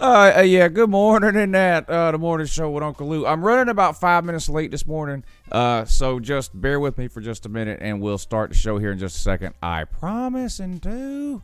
Yeah, good morning in the morning show with Uncle Lou. I'm running about 5 minutes late this morning, so just bear with me for just a minute, and we'll start the show here in just a second. I promise in two.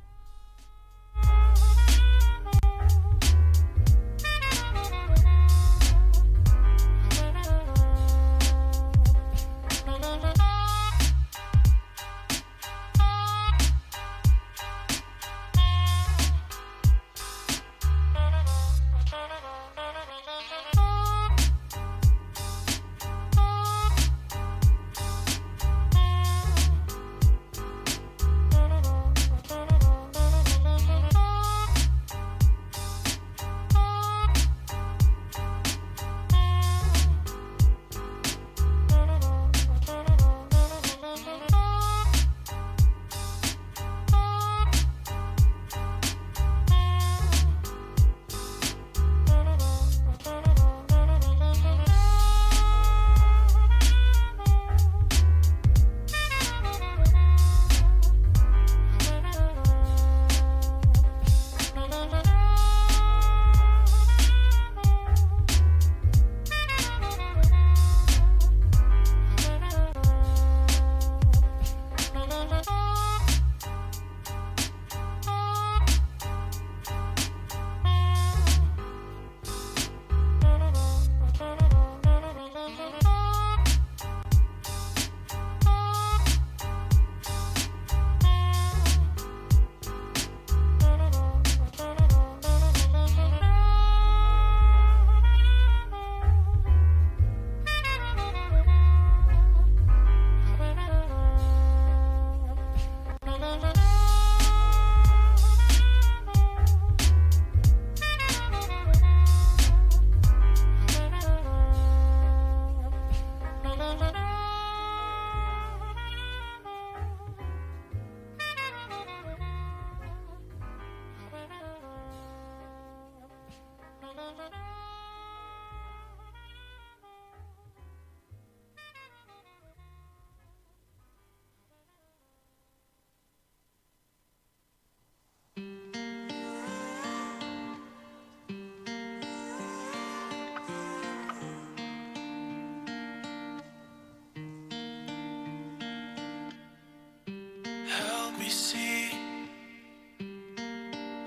Help me see,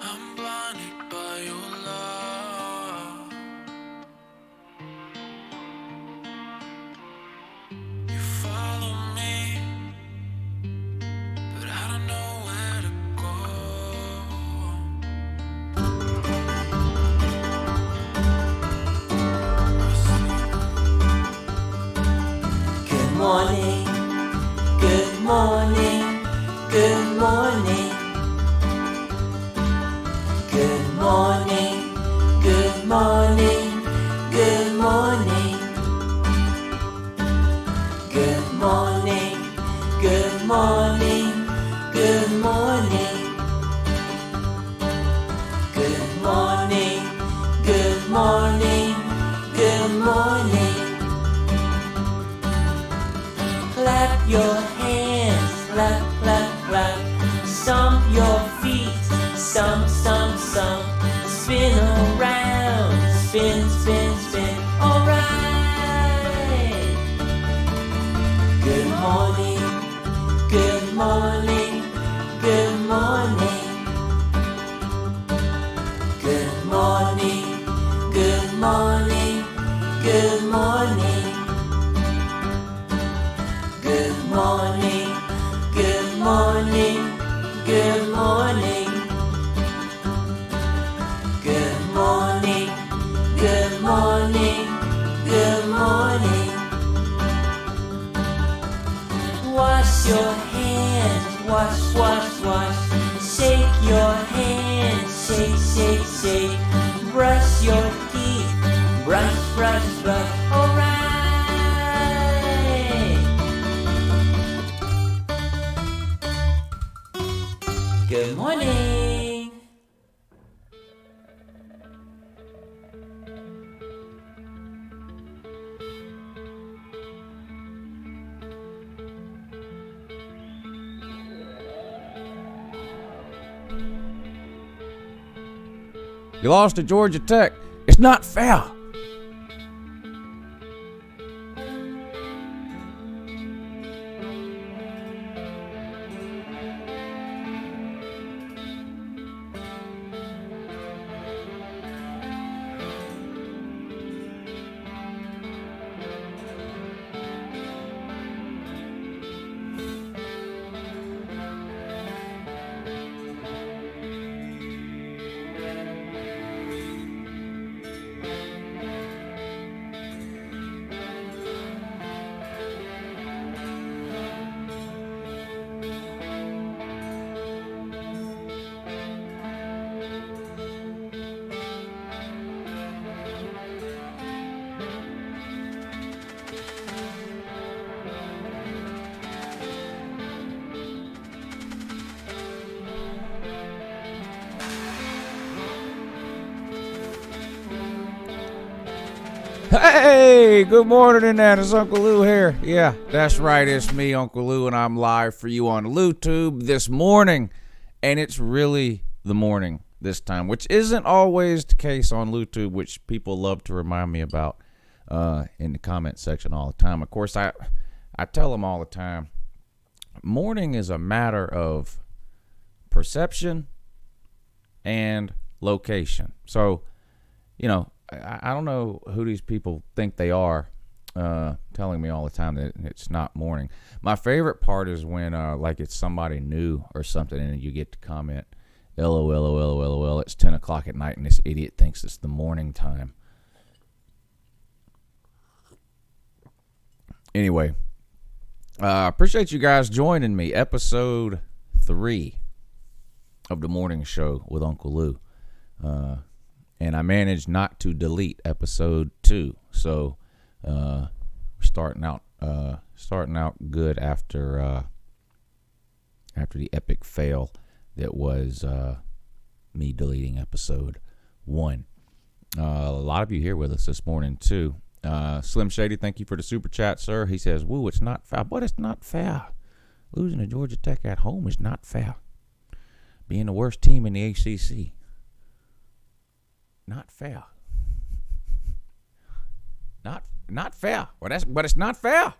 I'm blinded by your love. You follow me, but I don't know where to go. Good morning, good morning. Good morning. Good morning. Good morning. Good morning. Good morning. Good morning. Good morning. Good morning. Good morning. Good morning. Clap your hands, clap, clap, clap. Stomp your feet, stomp, stomp, stomp. Spin around, spin, spin, spin. Alright. Good morning, good morning, good morning. Good morning, good morning, good morning. Good morning, good morning, good morning. Good morning, good morning, good morning. Wash your hands, wash, wash, wash. Shake your hands, shake, shake, shake. Brush your teeth, brush, brush, brush. Alright. Good morning. You lost to Georgia Tech. It's not fair. Hey, good morning, and that is Uncle Lou here. Yeah, that's right, it's me, Uncle Lou, and I'm live for you on LouTube this morning. And it's really the morning this time, which isn't always the case on LouTube, which people love to remind me about in the comment section all the time. Of course, I tell them all the time, morning is a matter of perception and location. So, you know, I don't know who these people think they are telling me all the time that it's not morning. My favorite part is when like it's somebody new or something and you get to comment, LOL, it's 10 o'clock at night and this idiot thinks it's the morning time. Anyway, appreciate you guys joining me. Episode 3 of the morning show with Uncle Lou. And I managed not to delete episode 2, so we're starting out good after the epic fail that was me deleting episode 1. A lot of you here with us this morning too. Slim Shady, thank you for the super chat, sir. He says, "Woo, it's not fair, but it's not fair. Losing to Georgia Tech at home is not fair. Being the worst team in the ACC." Not fair. Not fair. But it's not fair.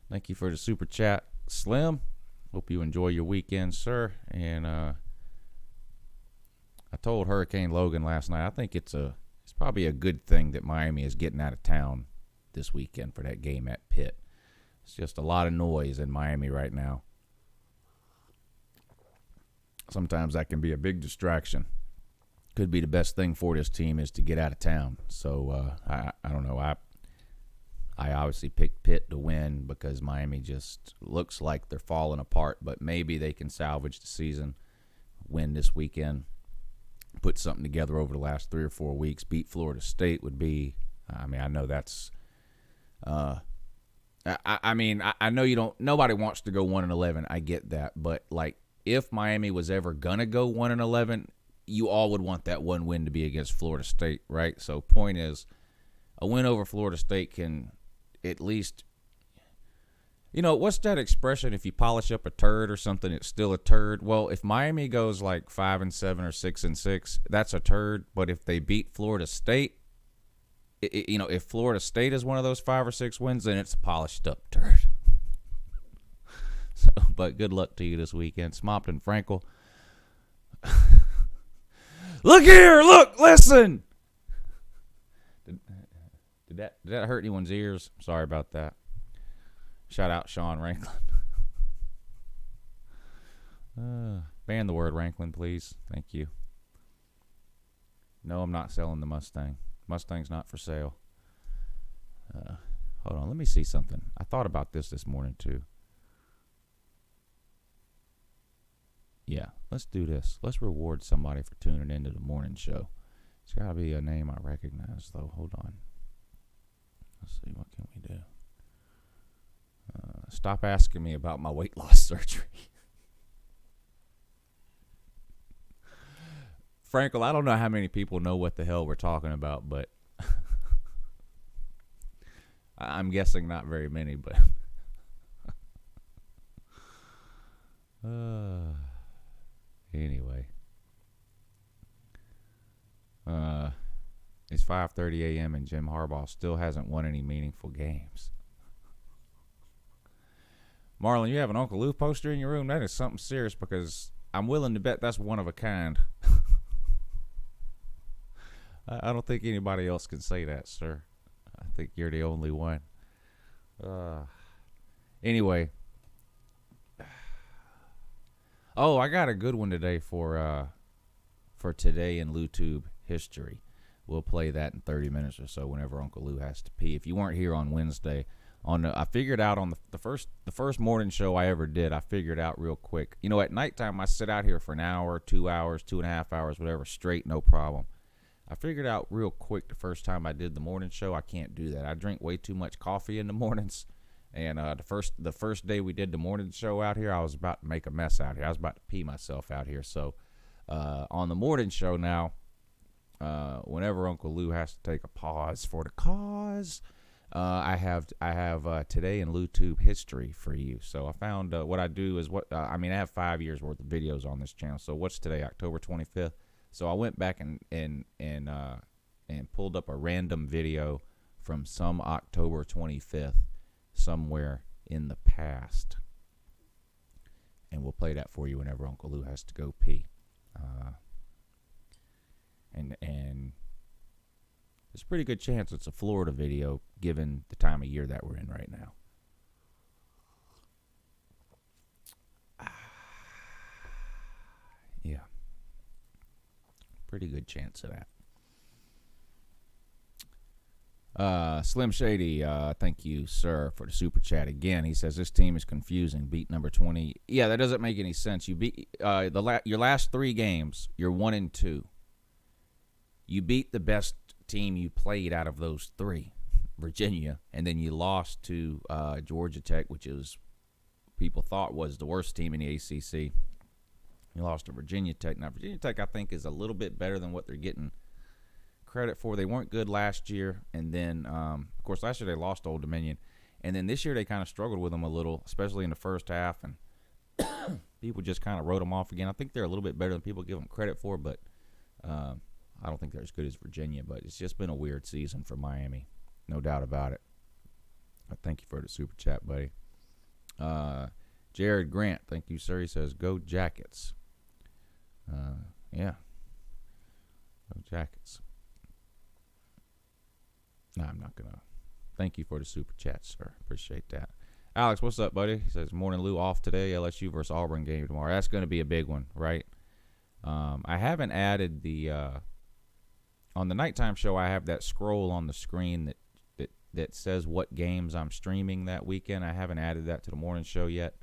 Thank you for the super chat, Slim. Hope you enjoy your weekend, sir. And I told Hurricane Logan last night, I think it's probably a good thing that Miami is getting out of town this weekend for that game at Pitt. It's just a lot of noise in Miami right now. Sometimes that can be a big distraction. Could be the best thing for this team is to get out of town. So I don't know. I obviously picked Pitt to win because Miami just looks like they're falling apart. But maybe they can salvage the season, win this weekend, put something together over the last 3 or 4 weeks. Beat Florida State would be. I mean, I know that's. I know you don't. Nobody wants to go 1-11. I get that, but like if Miami was ever gonna go 1-11. You all would want that one win to be against Florida State, right? So point is, a win over Florida State can at least, you know, what's that expression? If you polish up a turd or something, it's still a turd. Well, if Miami goes like 5-7 or 6-6, that's a turd. But if they beat Florida State, if Florida State is one of those 5 or 6 wins, then it's a polished up turd. So, but good luck to you this weekend, Smompton Frankel. Look here! Look! Listen! Did that hurt anyone's ears? Sorry about that. Shout out Sean Ranklin. Ban the word Ranklin, please. Thank you. No, I'm not selling the Mustang. Mustang's not for sale. Hold on, let me see something. I thought about this morning too. Yeah, let's do this. Let's reward somebody for tuning into the morning show. It's got to be a name I recognize, though. Hold on. Let's see, what can we do? Stop asking me about my weight loss surgery. Frankel, I don't know how many people know what the hell we're talking about, but I'm guessing not very many, but anyway. It's 5:30 a.m. and Jim Harbaugh still hasn't won any meaningful games. Marlon, you have an Uncle Lou poster in your room? That is something serious, because I'm willing to bet that's one of a kind. I don't think anybody else can say that, sir. I think you're the only one. Anyway. Oh, I got a good one today for today in LouTube history. We'll play that in 30 minutes or so whenever Uncle Lou has to pee. If you weren't here on Wednesday, I figured out on the first morning show I ever did, I figured out real quick. You know, at nighttime I sit out here for an hour, 2 hours, 2.5 hours, whatever, straight, no problem. I figured out real quick the first time I did the morning show, I can't do that. I drink way too much coffee in the mornings. And the first day we did the morning show out here, I was about to make a mess out here. I was about to pee myself out here. So on the morning show now, whenever Uncle Lou has to take a pause for the cause, I have today in LouTube history for you. So I found what I do is I have 5 years worth of videos on this channel. So what's today, October 25th? So I went back and pulled up a random video from some October 25th somewhere in the past, and we'll play that for you whenever Uncle Lou has to go pee. And there's a pretty good chance it's a Florida video, given the time of year that we're in right now. Yeah, pretty good chance of that. Slim Shady, thank you, sir, for the super chat again. He says this team is confusing. Beat number 20. Yeah, that doesn't make any sense. You beat your last 3 games. You're 1-2. You beat the best team you played out of those 3, Virginia, and then you lost to Georgia Tech, which is people thought was the worst team in the ACC. You lost to Virginia Tech. Now Virginia Tech, I think, is a little bit better than what they're getting credit for. They weren't good last year, and then of course last year they lost to Old Dominion, and then this year they kind of struggled with them a little, especially in the first half, and people just kind of wrote them off again. I think they're a little bit better than people give them credit for, but I don't think they're as good as Virginia. But it's just been a weird season for Miami, no doubt about it. But thank you for the super chat, buddy. Jared Grant, thank you, sir. He says go Jackets. Yeah, go Jackets. No, I'm not going to. Thank you for the super chat, sir. Appreciate that. Alex, what's up, buddy? He says, morning, Lou, off today. LSU versus Auburn game tomorrow. That's going to be a big one, right? I haven't added the on the nighttime show, I have that scroll on the screen that says what games I'm streaming that weekend. I haven't added that to the morning show yet.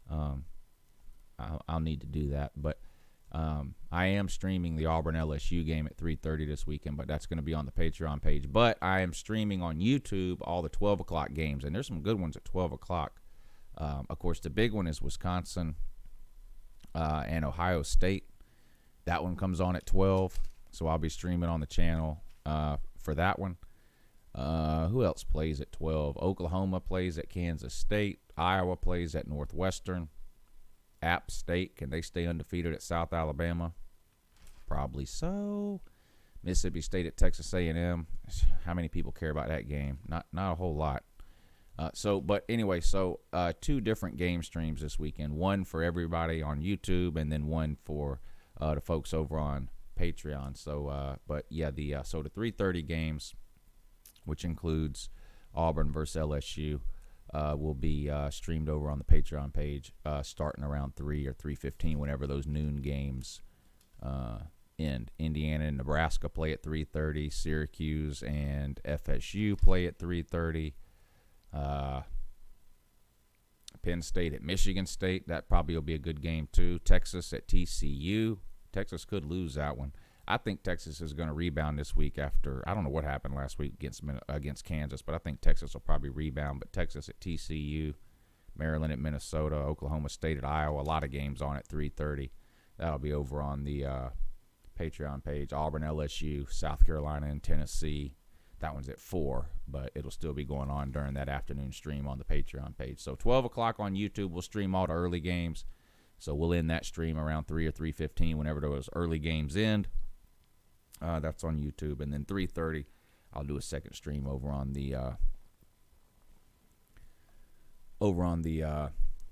I'll need to do that. But I am streaming the Auburn LSU game at 3:30 this weekend, but that's going to be on the Patreon page. But I am streaming on YouTube all the 12 o'clock games, and there's some good ones at 12 o'clock. Of course, the big one is Wisconsin and Ohio State. That one comes on at 12, so I'll be streaming on the channel for that one. Who else plays at 12? Oklahoma plays at Kansas State. Iowa plays at Northwestern. App State, can they stay undefeated at South Alabama? Probably so. Mississippi State at Texas A&M. How many people care about that game? Not a whole lot. But anyway, 2 different game streams this weekend. One for everybody on YouTube, and then one for the folks over on Patreon. So the 3:30 games, which includes Auburn versus LSU, will be streamed over on the Patreon page starting around 3 or 3:15 whenever those noon games end. Indiana and Nebraska play at 3:30. Syracuse and FSU play at 3:30. Penn State at Michigan State. That probably will be a good game too. Texas at TCU. Texas could lose that one. I think Texas is going to rebound this week after, I don't know what happened last week against Kansas, but I think Texas will probably rebound. But Texas at TCU, Maryland at Minnesota, Oklahoma State at Iowa, a lot of games on at 3:30. That'll be over on the Patreon page. Auburn, LSU, South Carolina, and Tennessee. That one's at 4, but it'll still be going on during that afternoon stream on the Patreon page. So 12 o'clock on YouTube, we'll stream all the early games. So we'll end that stream around 3 or 3:15 whenever those early games end. That's on YouTube. And then 3:30, I'll do a second stream over on the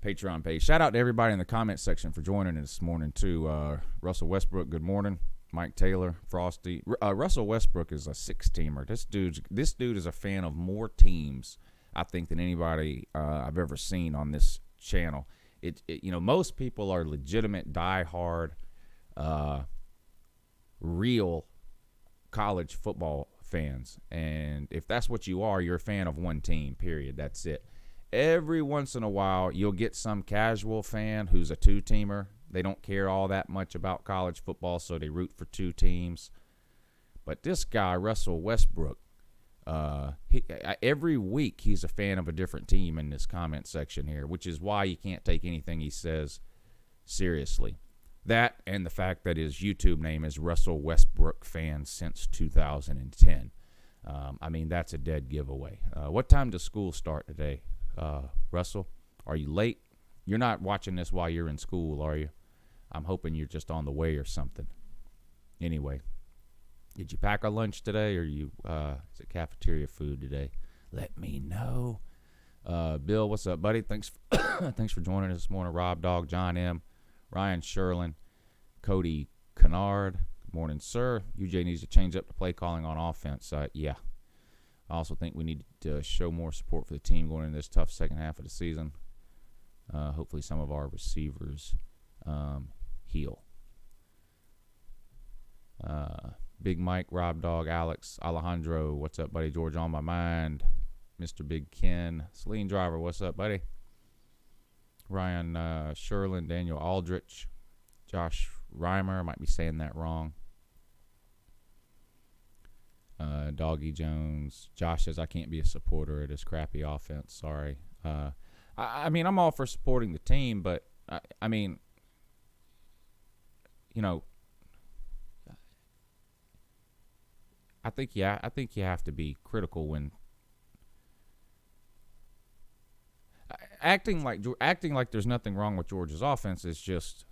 Patreon page. Shout out to everybody in the comment section for joining us this morning too. Russell Westbrook, good morning. Mike Taylor, Frosty. Russell Westbrook is a 6-teamer. This dude is a fan of more teams, I think, than anybody I've ever seen on this channel. Most people are legitimate, diehard, real college football fans, and if that's what you are, you're a fan of one team. Period. That's it. Every once in a while, you'll get some casual fan who's a 2-teamer. They don't care all that much about college football, so they root for 2 teams. But this guy, Russell Westbrook, every week he's a fan of a different team in this comment section here, which is why you can't take anything he says seriously. That and the fact that his YouTube name is Russell Westbrook Fan since 2010. That's a dead giveaway. What time does school start today? Russell, are you late? You're not watching this while you're in school, are you? I'm hoping you're just on the way or something. Anyway, did you pack a lunch today, or is it cafeteria food today? Let me know. Bill, what's up, buddy? Thanks for joining us this morning. Rob Dog, John M., Ryan Sherlin, Cody Kennard. Good morning, sir. UJ needs to change up the play calling on offense. Yeah. I also think we need to show more support for the team going into this tough second half of the season. Hopefully some of our receivers heal. Big Mike, Rob Dog, Alex, Alejandro, what's up, buddy? George on my mind. Mr. Big Ken, Celine Driver, what's up, buddy? Ryan Sherlin, Daniel Aldrich, Josh Reimer, might be saying that wrong. Doggy Jones. Josh says, I can't be a supporter of this crappy offense. Sorry. I'm all for supporting the team, but I think you have to be critical when acting like there's nothing wrong with Georgia's offense is just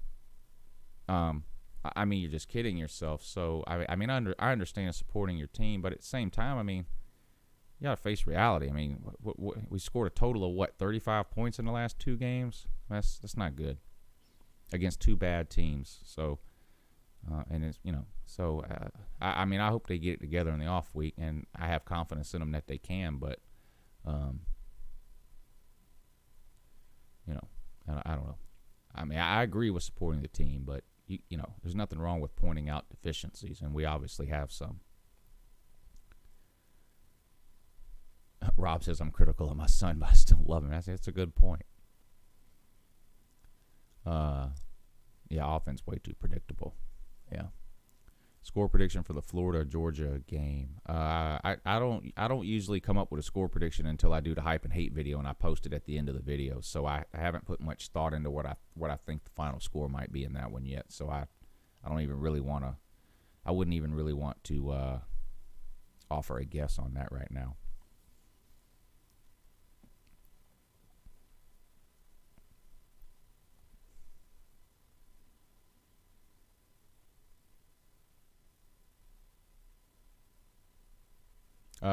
you're just kidding yourself. So I understand supporting your team, but at the same time, you got to face reality. We scored a total of 35 points in the last 2 games. That's not good against 2 bad teams. So I hope they get it together in the off week, and I have confidence in them that they can. But I don't know. I agree with supporting the team, but there's nothing wrong with pointing out deficiencies, and we obviously have some. Rob says I'm critical of my son, but I still love him. That's a good point. Offense way too predictable. Yeah. Score prediction for the Florida-Georgia game. I don't usually come up with a score prediction until I do the hype and hate video, and I post it at the end of the video. So I haven't put much thought into what I think the final score might be in that one yet. So I don't even really want to. I wouldn't even really want to offer a guess on that right now.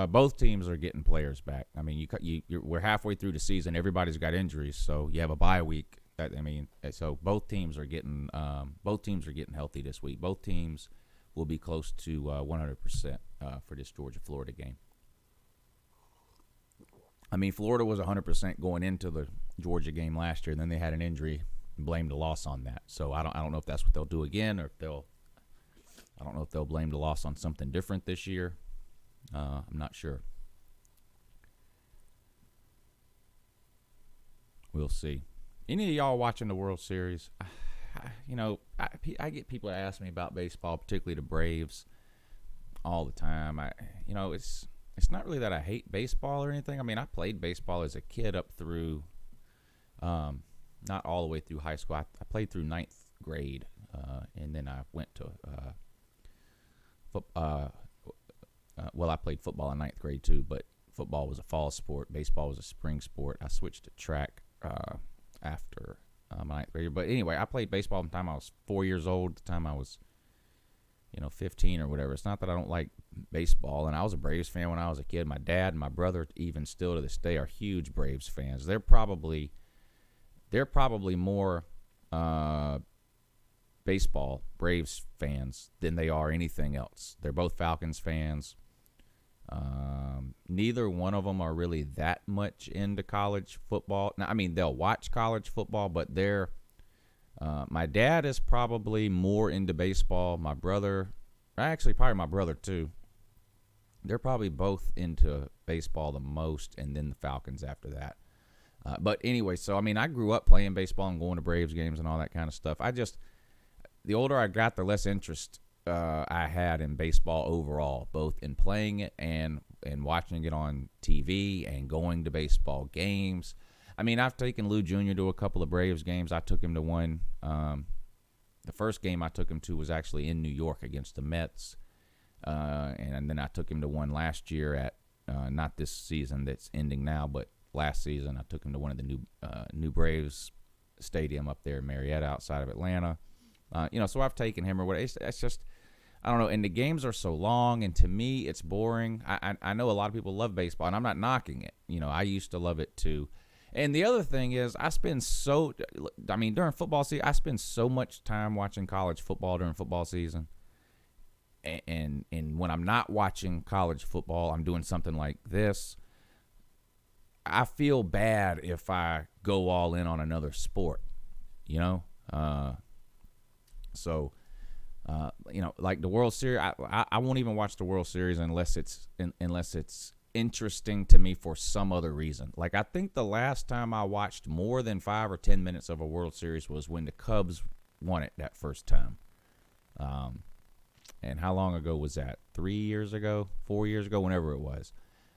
Both teams are getting players back. We're halfway through the season. Everybody's got injuries, so you have a bye week. So both teams are getting healthy this week. Both teams will be close to 100% for this Georgia-Florida game. Florida was 100% going into the Georgia game last year, and then they had an injury and blamed the loss on that. So I don't know if that's what they'll do again, or if they'll blame the loss on something different this year. I'm not sure. We'll see. Any of y'all watching the World Series? I get people that ask me about baseball, particularly the Braves, all the time. It's not really that I hate baseball or anything. I played baseball as a kid up through, not all the way through high school. I played through 9th grade, and then I went to I played football in 9th grade too, but football was a fall sport. Baseball was a spring sport. I switched to track after my 9th grade. But anyway, I played baseball from the time I was 4 years old to the time I was 15 or whatever. It's not that I don't like baseball, and I was a Braves fan when I was a kid. My dad and my brother, even still to this day, are huge Braves fans. They're probably more baseball Braves fans than they are anything else. They're both Falcons fans. Neither one of them are really that much into college football. Now, I mean, they'll watch college football, but my dad is probably more into baseball. My brother, actually probably my brother too, they're probably both into baseball the most, and then the Falcons after that. But anyway, so I mean, I grew up playing baseball and going to Braves games and all that kind of stuff. The older I got, the less interest I had in baseball overall, both in playing it and watching it on TV and going to baseball games. I mean, I've taken Lou Jr. to a couple of Braves games. I took him to one. The first game I took him to was actually in New York against the Mets. And then I took him to one last year at, not this season that's ending now, but last season I took him to one of the new Braves stadium up there in Marietta outside of Atlanta. So I've taken him or what. It's just, I don't know. And the games are so long, and to me, it's boring. I know a lot of people love baseball, and I'm not knocking it. I used to love it too. And the other thing is, during football season, I spend so much time watching college football during football season. And when I'm not watching college football, I'm doing something like this. I feel bad if I go all in on another sport, like the World Series, I won't even watch the World Series unless it's interesting to me for some other reason. Like, I think the last time I watched more than 5 or 10 minutes of a World Series was when the Cubs won it that first time. And how long ago was that? 3 years ago? 4 years ago? Whenever it was.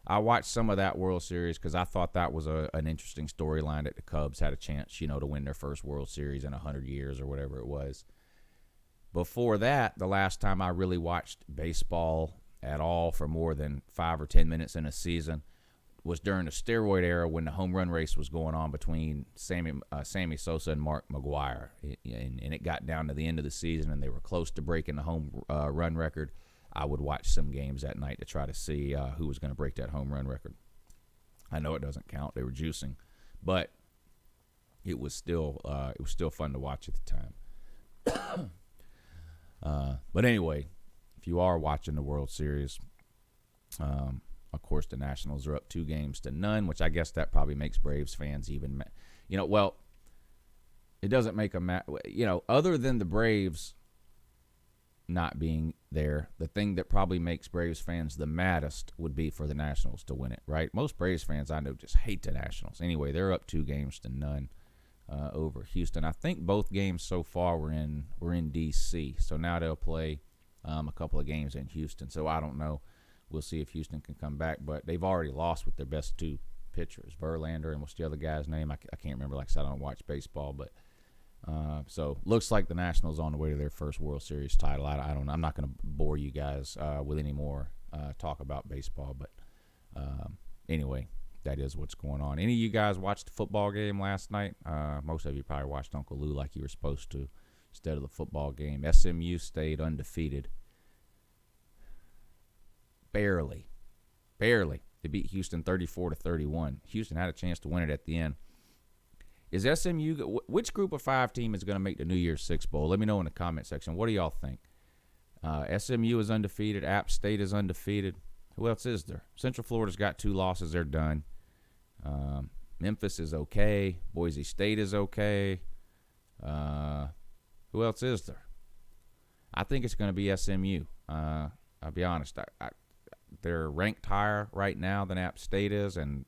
I watched some of that World Series because I thought that was an interesting storyline that the Cubs had a chance, to win their first World Series in 100 years or whatever it was. Before that, the last time I really watched baseball at all for more than 5 or 10 minutes in a season was during the steroid era when the home run race was going on between Sammy Sosa and Mark McGwire. And it got down to the end of the season, and they were close to breaking the home run record. I would watch some games that night to try to see who was going to break that home run record. I know it doesn't count. They were juicing. But it was still fun to watch at the time. But anyway, if you are watching the World Series, of course the Nationals are up 2-0, which I guess that probably makes Braves fans even, well, it doesn't make them, other than the Braves not being there, the thing that probably makes Braves fans the maddest would be for the Nationals to win it, right? Most Braves fans I know just hate the Nationals. Anyway, they're up 2-0 over Houston. I think both games so far were in D.C., so now they'll play a couple of games in Houston. So I don't know. We'll see if Houston can come back, but they've already lost with their best two pitchers, Verlander and what's the other guy's name? I can't remember. Like I said, I don't watch baseball, but so looks like the Nationals on the way to their first World Series title. I don't know. I'm not going to bore you guys with any more talk about baseball, but anyway, that is what's going on. Any of you guys watched the football game last night? Most of you probably watched Uncle Lou like you were supposed to instead of the football game. SMU stayed undefeated. Barely. They beat Houston 34-31. Houston had a chance to win it at the end. Is SMU, which group of 5 team is going to make the New Year's Six Bowl? Let me know in the comment section. What do y'all think? SMU is undefeated. App State is undefeated. Who else is there? Central Florida's got 2 losses. They're done. Memphis is okay. Boise State is okay. Who else is there? I think it's going to be SMU. I'll be honest. They're ranked higher right now than App State is, and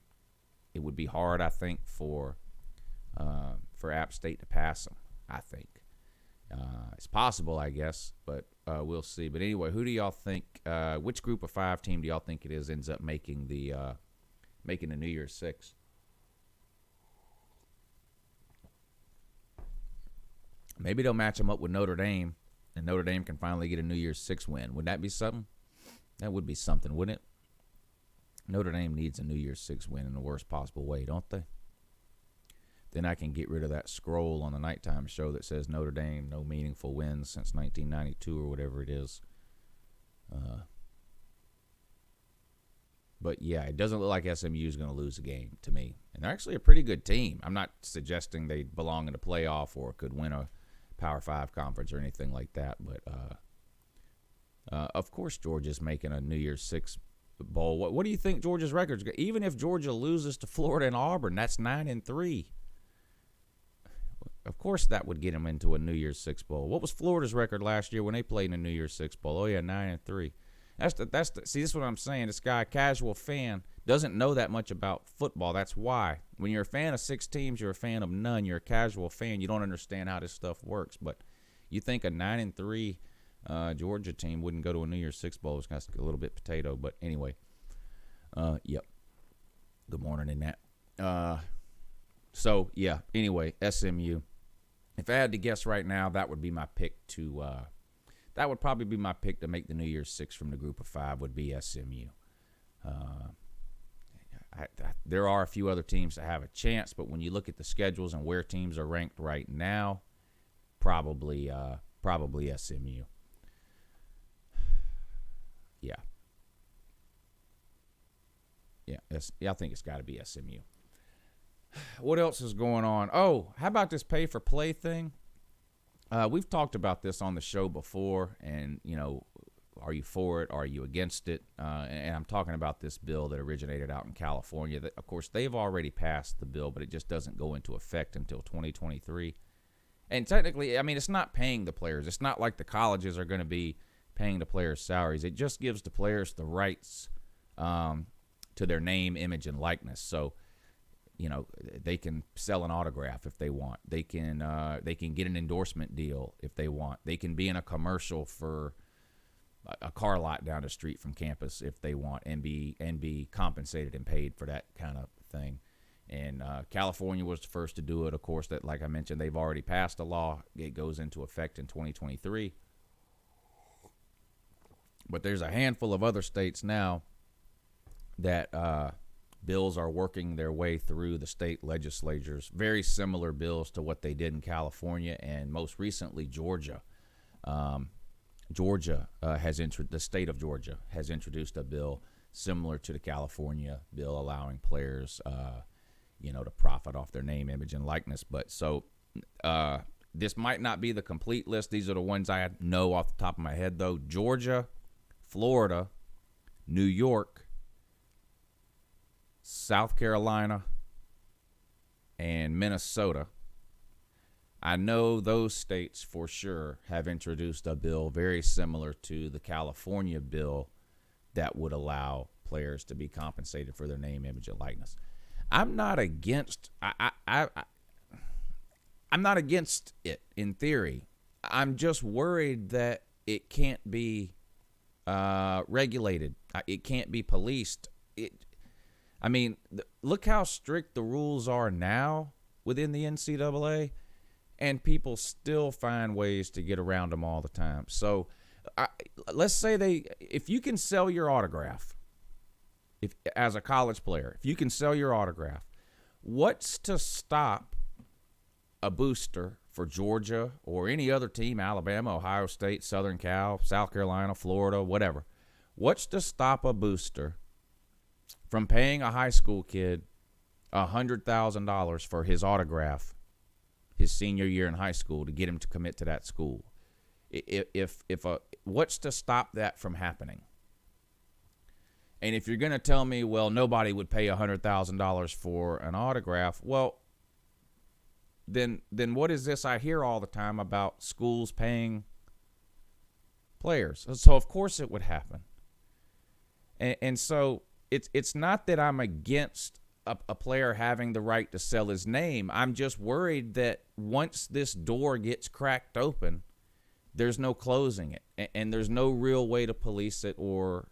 it would be hard, I think, for App State to pass them, I think. It's possible, I guess, but we'll see. But anyway, who do y'all think, which group of 5 team do y'all think it is ends up making the New Year's Six? Maybe they'll match them up with Notre Dame, and Notre Dame can finally get a New Year's Six win. Would that be something? That would be something, wouldn't it? Notre Dame needs a New Year's Six win in the worst possible way, don't they? Then I can get rid of that scroll on the nighttime show that says Notre Dame, no meaningful wins since 1992 or whatever it is. But yeah, it doesn't look like SMU is going to lose a game to me. And they're actually a pretty good team. I'm not suggesting they belong in a playoff or could win a Power 5 conference or anything like that. But, of course, Georgia's making a New Year's Six bowl. What do you think Georgia's record's? Even if Georgia loses to Florida and Auburn, that's 9-3. Of course, that would get them into a New Year's Six bowl. What was Florida's record last year when they played in a New Year's Six bowl? Oh yeah, 9-3. See, this is what I'm saying. This guy, casual fan, doesn't know that much about football. That's why. When you're a fan of 6 teams, you're a fan of none. You're a casual fan. You don't understand how this stuff works. But you think a 9-3 Georgia team wouldn't go to a New Year's Six bowl? It's kind of a little bit potato. But anyway, yep. Good morning in that. So yeah. Anyway, SMU. If I had to guess right now, that would be my pick to. That would probably be my pick to make the New Year's Six from the group of 5 would be SMU. There are a few other teams that have a chance, but when you look at the schedules and where teams are ranked right now, probably SMU. Yeah. I think it's got to be SMU. What else is going on? Oh, how about this pay for play thing? We've talked about this on the show before, and, are you for it? Are you against it? And I'm talking about this bill that originated out in California. That, of course, they've already passed the bill, but it just doesn't go into effect until 2023. And technically, I mean, it's not paying the players. It's not like the colleges are going to be paying the players' salaries. It just gives the players the rights to their name, image, and likeness. So, they can sell an autograph if they want. They can get an endorsement deal if they want. They can be in a commercial for a car lot down the street from campus if they want, and be compensated and paid for that kind of thing. And California was the first to do it. Of course, that, like I mentioned, they've already passed a law. It goes into effect in 2023. But there's a handful of other states now that bills are working their way through the state legislatures, very similar bills to what they did in California, and most recently Georgia. The state of Georgia has introduced a bill similar to the California bill, allowing players, to profit off their name, image, and likeness. But so this might not be the complete list. These are the ones I know off the top of my head, though. Georgia, Florida, New York, South Carolina, and Minnesota. I know those states for sure have introduced a bill very similar to the California bill that would allow players to be compensated for their name, image, and likeness. I'm not against I'm not against it in theory. I'm just worried that it can't be regulated. It can't be policed. Look how strict the rules are now within the NCAA, and people still find ways to get around them all the time. So let's say if you can sell your autograph, as a college player, if you can sell your autograph, what's to stop a booster for Georgia or any other team, Alabama, Ohio State, Southern Cal, South Carolina, Florida, whatever? What's to stop a booster from paying a high school kid $100,000 for his autograph his senior year in high school to get him to commit to that school? What's to stop that from happening? And if you're going to tell me, well, nobody would pay $100,000 for an autograph, well, then what is this I hear all the time about schools paying players? So of course it would happen. And so it's not that I'm against a player having the right to sell his name. I'm just worried that once this door gets cracked open, there's no closing it, and there's no real way to police it or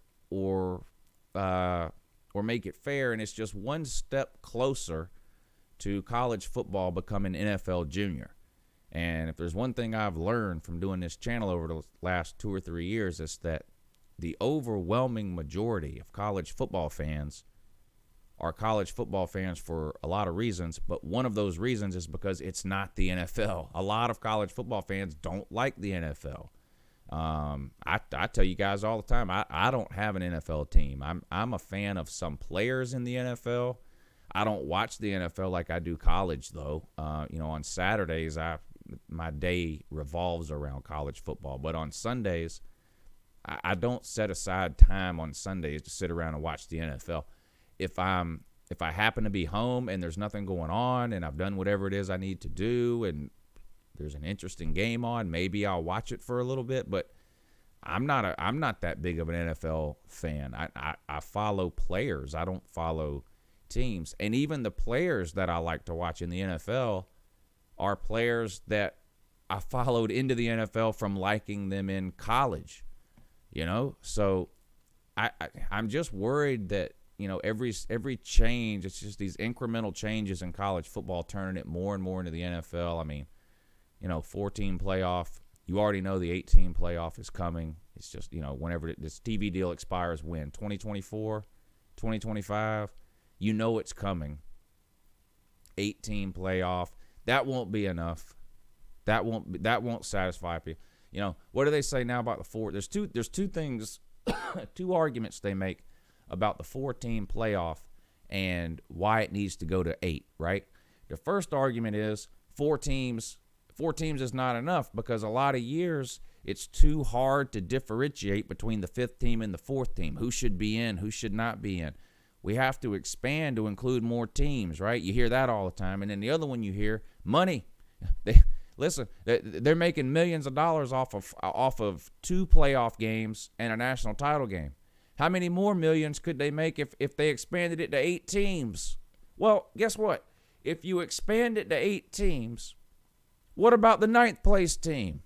make it fair, and it's just one step closer to college football becoming NFL junior. And if there's one thing I've learned from doing this channel over the last 2 or 3 years, is that the overwhelming majority of college football fans are college football fans for a lot of reasons, but one of those reasons is because it's not the NFL. A lot of college football fans don't like the NFL. I tell you guys all the time, I don't have an NFL team. I'm a fan of some players in the NFL. I don't watch the NFL like I do college, though. On Saturdays, my day revolves around college football. But on Sundays, I don't set aside time on Sundays to sit around and watch the NFL. If I happen to be home and there's nothing going on and I've done whatever it is I need to do and there's an interesting game on, maybe I'll watch it for a little bit. But I'm not that big of an NFL fan. I follow players. I don't follow teams. And even the players that I like to watch in the NFL are players that I followed into the NFL from liking them in college. So I'm just worried that every change, it's just these incremental changes in college football turning it more and more into the NFL. I mean, 4-team playoff. You already know the 8-team playoff is coming. It's just, whenever this TV deal expires, when? 2024, 2025? It's coming. 8-team playoff. That won't be enough. That won't satisfy people. What do they say now about the 4? There's two things, two arguments they make about the 4-team playoff and why it needs to go to 8, right? The first argument is 4 teams is not enough because a lot of years it's too hard to differentiate between the 5th team and the 4th team. Who should be in, who should not be in. We have to expand to include more teams, right? You hear that all the time. And then the other one you hear, money. They're making millions of dollars off of 2 playoff games and a national title game. How many more millions could they make if they expanded it to 8 teams? Well, guess what? If you expand it to 8 teams, what about the 9th place team?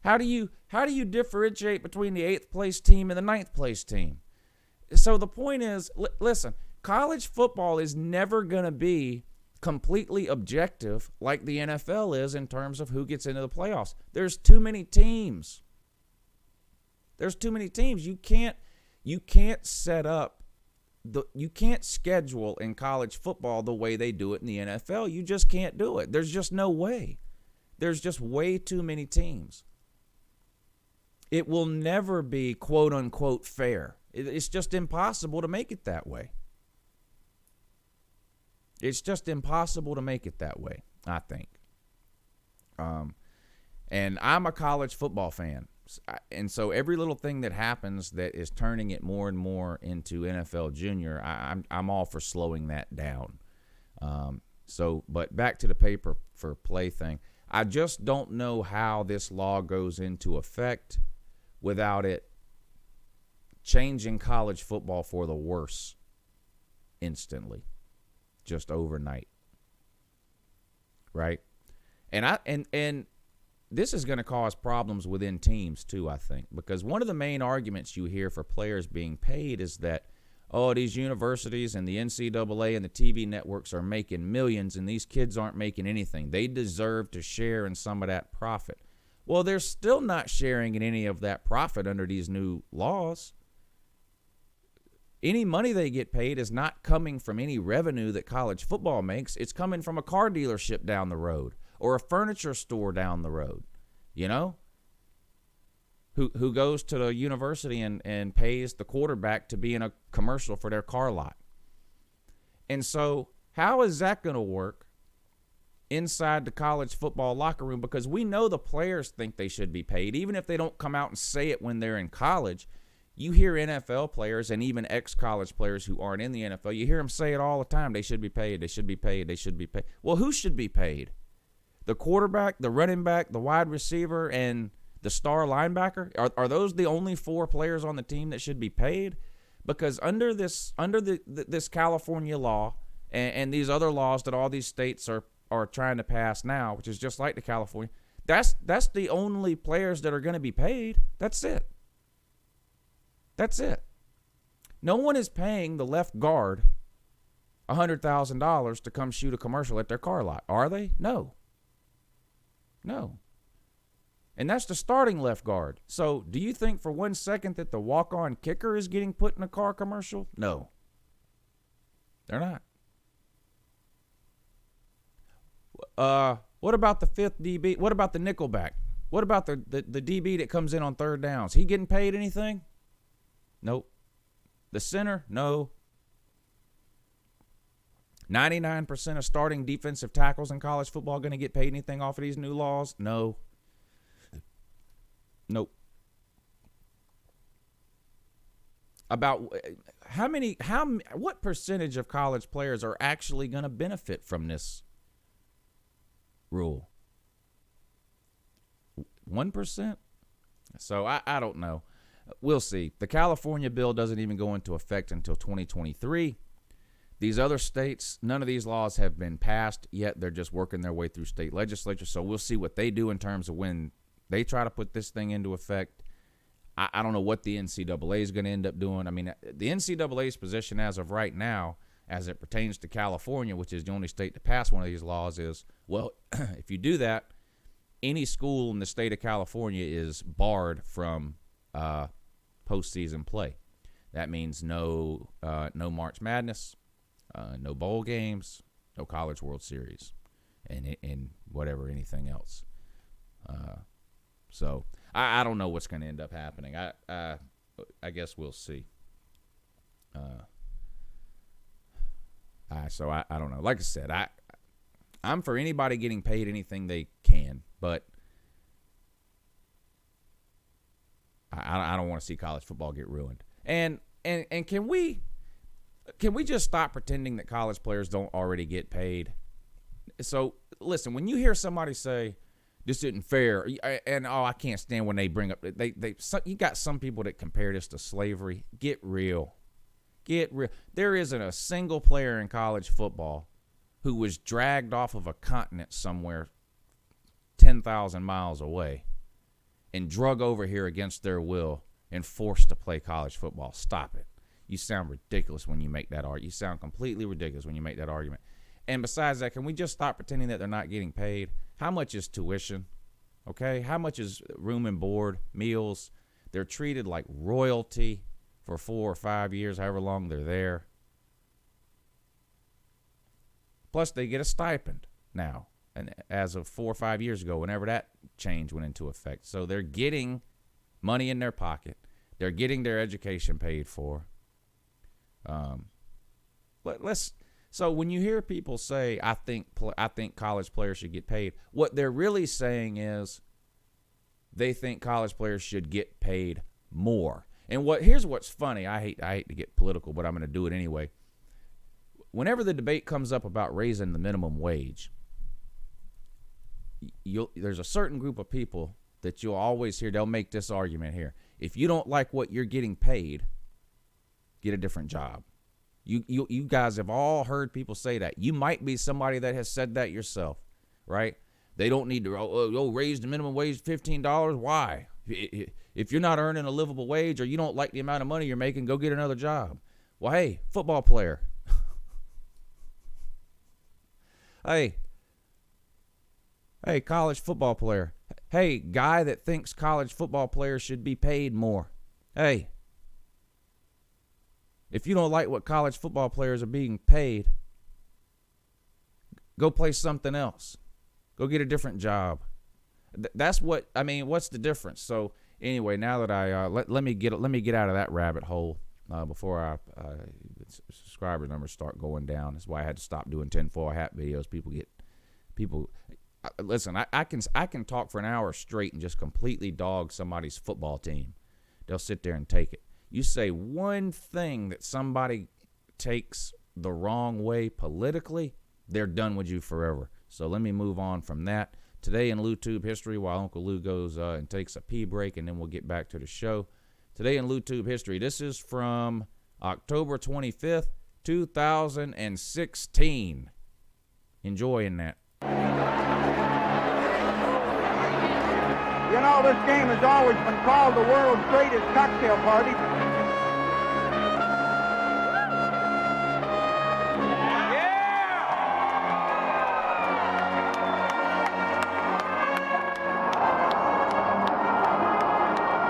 How do you differentiate between the 8th place team and the 9th place team? So the point is, listen, college football is never going to be completely objective like the NFL is in terms of who gets into the playoffs. There's too many teams. You can't set up you can't schedule in college football the way they do it in the NFL. You just can't do it. There's just no way. There's just way too many teams. It will never be quote unquote fair. It's just impossible to make it that way. It's just impossible to make it that way, I think. And I'm a college football fan. And so every little thing that happens that is turning it more and more into NFL junior, I'm all for slowing that down. But back to the paper for play thing. I just don't know how this law goes into effect without it changing college football for the worse instantly, just overnight, right? And this is going to cause problems within teams too, I think, because one of the main arguments you hear for players being paid is that, these universities and the NCAA and the TV networks are making millions and these kids aren't making anything. They deserve to share in some of that profit. Well, they're still not sharing in any of that profit under these new laws. Any money they get paid is not coming from any revenue that college football makes. It's coming from a car dealership down the road or a furniture store down the road, who goes to the university and pays the quarterback to be in a commercial for their car lot. And so how is that going to work inside the college football locker room? Because we know the players think they should be paid, even if they don't come out and say it when they're in college. You hear NFL players and even ex-college players who aren't in the NFL, you hear them say it all the time. They should be paid. They should be paid. They should be paid. Well, who should be paid? The quarterback, the running back, the wide receiver, and the star linebacker? Are those the only 4 players on the team that should be paid? Because under this California law and these other laws that all these states are trying to pass now, which is just like the California, that's the only players that are going to be paid. That's it. That's it. No one is paying the left guard $100,000 to come shoot a commercial at their car lot, are they? No. And that's the starting left guard. So do you think for 1 second that the walk-on kicker is getting put in a car commercial? No. They're not. What about the 5th DB? What about the nickelback? What about the DB that comes in on third downs? He getting paid anything? Nope. The center? No. 99% of starting defensive tackles in college football going to get paid anything off of these new laws? No. Nope. About what percentage of college players are actually going to benefit from this rule? 1%? So I don't know. We'll see. The California bill doesn't even go into effect until 2023. These other states, none of these laws have been passed yet. They're just working their way through state legislature. So we'll see what they do in terms of when they try to put this thing into effect. I don't know what the NCAA is going to end up doing. I mean, the NCAA's position as of right now, as it pertains to California, which is the only state to pass one of these laws, is, well, if you do that, any school in the state of California is barred from postseason play. That means no March Madness, no bowl games, no College World Series, and whatever, anything else. So I don't know what's going to end up happening. I guess we'll see. So I don't know. Like I said, I'm for anybody getting paid anything they can, but I don't want to see college football get ruined. And can we just stop pretending that college players don't already get paid? So listen, when you hear somebody say this isn't fair, and I can't stand when they bring up you got some people that compare this to slavery. Get real. There isn't a single player in college football who was dragged off of a continent somewhere 10,000 miles away and drug over here against their will and forced to play college football. Stop it. You sound ridiculous when you make that argument. You sound completely ridiculous when you make that argument. And besides that, can we just stop pretending that they're not getting paid? How much is tuition? Okay? How much is room and board, meals? They're treated like royalty for 4 or 5 years, however long they're there. Plus, they get a stipend now, and as of 4 or 5 years ago, whenever that change went into effect. So they're getting money in their pocket. They're getting their education paid for. So when you hear people say, I think college players should get paid, what they're really saying is they think college players should get paid more. And here's what's funny. I hate to get political, but I'm going to do it anyway. Whenever the debate comes up about raising the minimum wage, there's a certain group of people that you'll always hear. They'll make this argument here. If you don't like what you're getting paid, get a different job. You guys have all heard people say that. You might be somebody that has said that yourself, right? They don't need to raise the minimum wage $15. Why? If you're not earning a livable wage or you don't like the amount of money you're making, go get another job. Well, hey, football player. Hey, college football player. Hey, guy that thinks college football players should be paid more. Hey, if you don't like what college football players are being paid, go play something else. Go get a different job. That's what I mean. What's the difference? So anyway, now that I let me get out of that rabbit hole before subscriber numbers start going down. That's why I had to stop doing tinfoil hat videos. Listen. I can talk for an hour straight and just completely dog somebody's football team. They'll sit there and take it. You say one thing that somebody takes the wrong way politically, they're done with you forever. So let me move on from that. Today in LouTube history, while Uncle Lou goes and takes a pee break, and then we'll get back to the show. Today in LouTube history, this is from October 25th, 2016. Enjoying that. You know, this game has always been called the world's greatest cocktail party.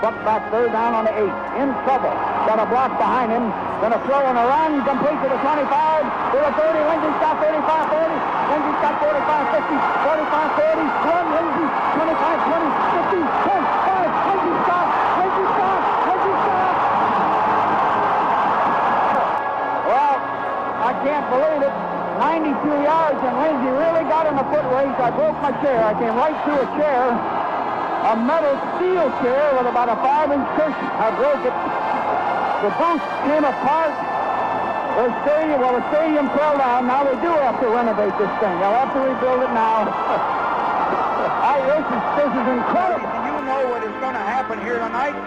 Buck back third down on the 8. In trouble. Got a block behind him. Gonna throw on a run. Complete to the 25. To the 30. Lindsey's got 35, 40. Lindsey's got 45, 50, 45, 40. Run, Lindsey. 25, 20, 50. foot race. I broke my chair. I came right through a chair, a metal steel chair with about a 5-inch cushion. I broke it. The booth came apart. The stadium fell down. Now they do have to renovate this thing. They'll have to rebuild it now. This is incredible. You know what is going to happen here tonight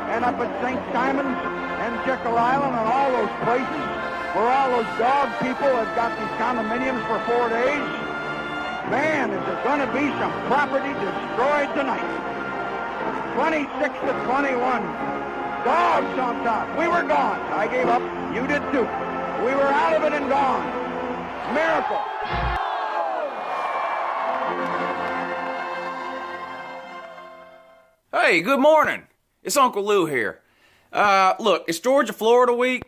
and up at St. Simon's and Jekyll Island and all those places where all those dog people have got these condominiums for 4 days. Man, is there going to be some property destroyed tonight. 26 to 21. Dogs on top. We were gone. I gave up. You did too. We were out of it and gone. Miracle. Hey, good morning. It's Uncle Lou here. Look, it's Georgia-Florida week,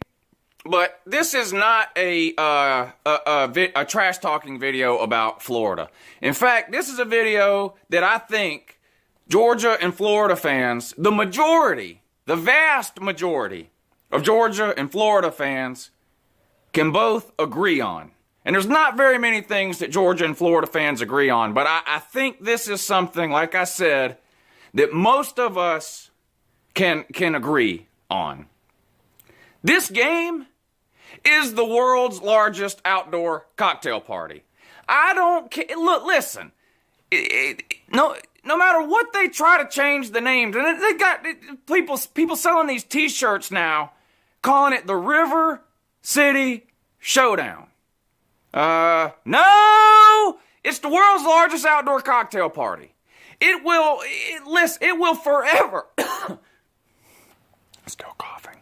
but this is not a trash-talking video about Florida. In fact, this is a video that I think Georgia and Florida fans, the vast majority of Georgia and Florida fans can both agree on. And there's not very many things that Georgia and Florida fans agree on, but I think this is something, like I said, that most of us can agree on. This game is the world's largest outdoor cocktail party. I don't care. Look, listen. No matter what they try to change the names, and they got people selling these T-shirts now, calling it the River City Showdown. No, it's the world's largest outdoor cocktail party. It will forever. Still coughing.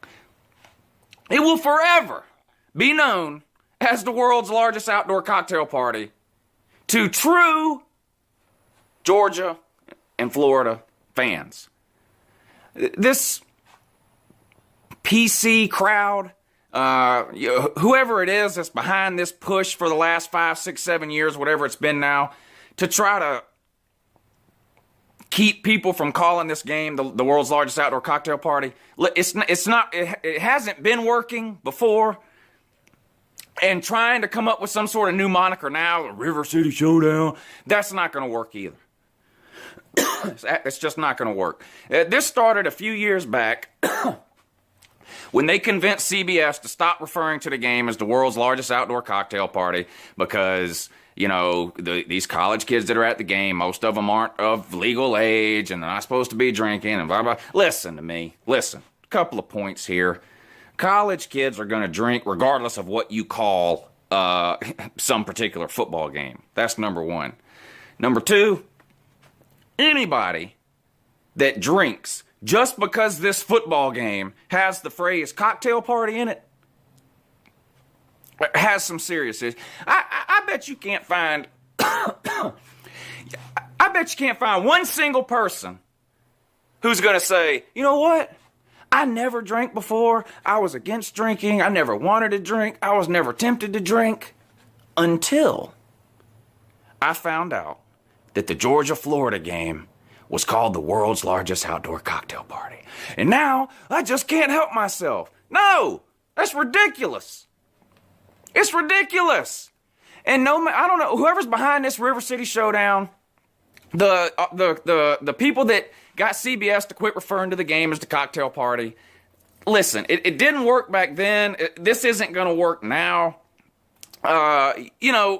It will forever be known as the world's largest outdoor cocktail party to true Georgia and Florida fans. This PC crowd, whoever it is that's behind this push for the last 5, 6, 7 years, whatever it's been now, to try to keep people from calling this game the world's largest outdoor cocktail party. It hasn't been working before. And trying to come up with some sort of new moniker now, the River City Showdown, that's not going to work either. It's just not going to work. This started a few years back when they convinced CBS to stop referring to the game as the world's largest outdoor cocktail party because, you know, these college kids that are at the game, most of them aren't of legal age and they're not supposed to be drinking and blah, blah. Listen to me. Listen. A couple of points here. College kids are going to drink regardless of what you call some particular football game. That's number one. Number two, anybody that drinks just because this football game has the phrase cocktail party in it has some serious issues. I bet you can't find I bet you can't find one single person who's going to say, you know what? I never drank before. I was against drinking. I never wanted to drink. I was never tempted to drink until I found out that the Georgia-Florida game was called the world's largest outdoor cocktail party. And now I just can't help myself. No, that's ridiculous. It's ridiculous. And I don't know, whoever's behind this River City Showdown, the people that got CBS to quit referring to the game as the cocktail party. Listen, it didn't work back then. This isn't going to work now. You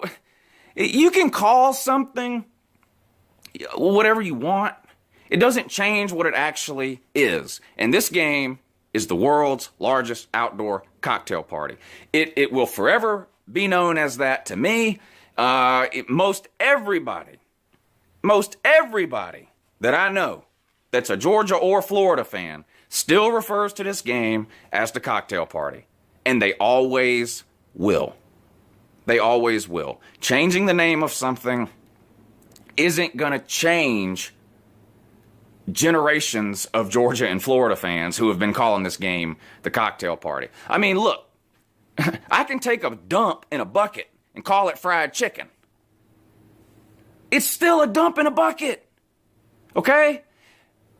can call something whatever you want. It doesn't change what it actually is. And this game is the world's largest outdoor cocktail party. It will forever be known as that to me. Most everybody that I know that's a Georgia or Florida fan still refers to this game as the cocktail party. And they always will. They always will. Changing the name of something isn't going to change generations of Georgia and Florida fans who have been calling this game the cocktail party. I mean, look, I can take a dump in a bucket and call it fried chicken. It's still a dump in a bucket. Okay?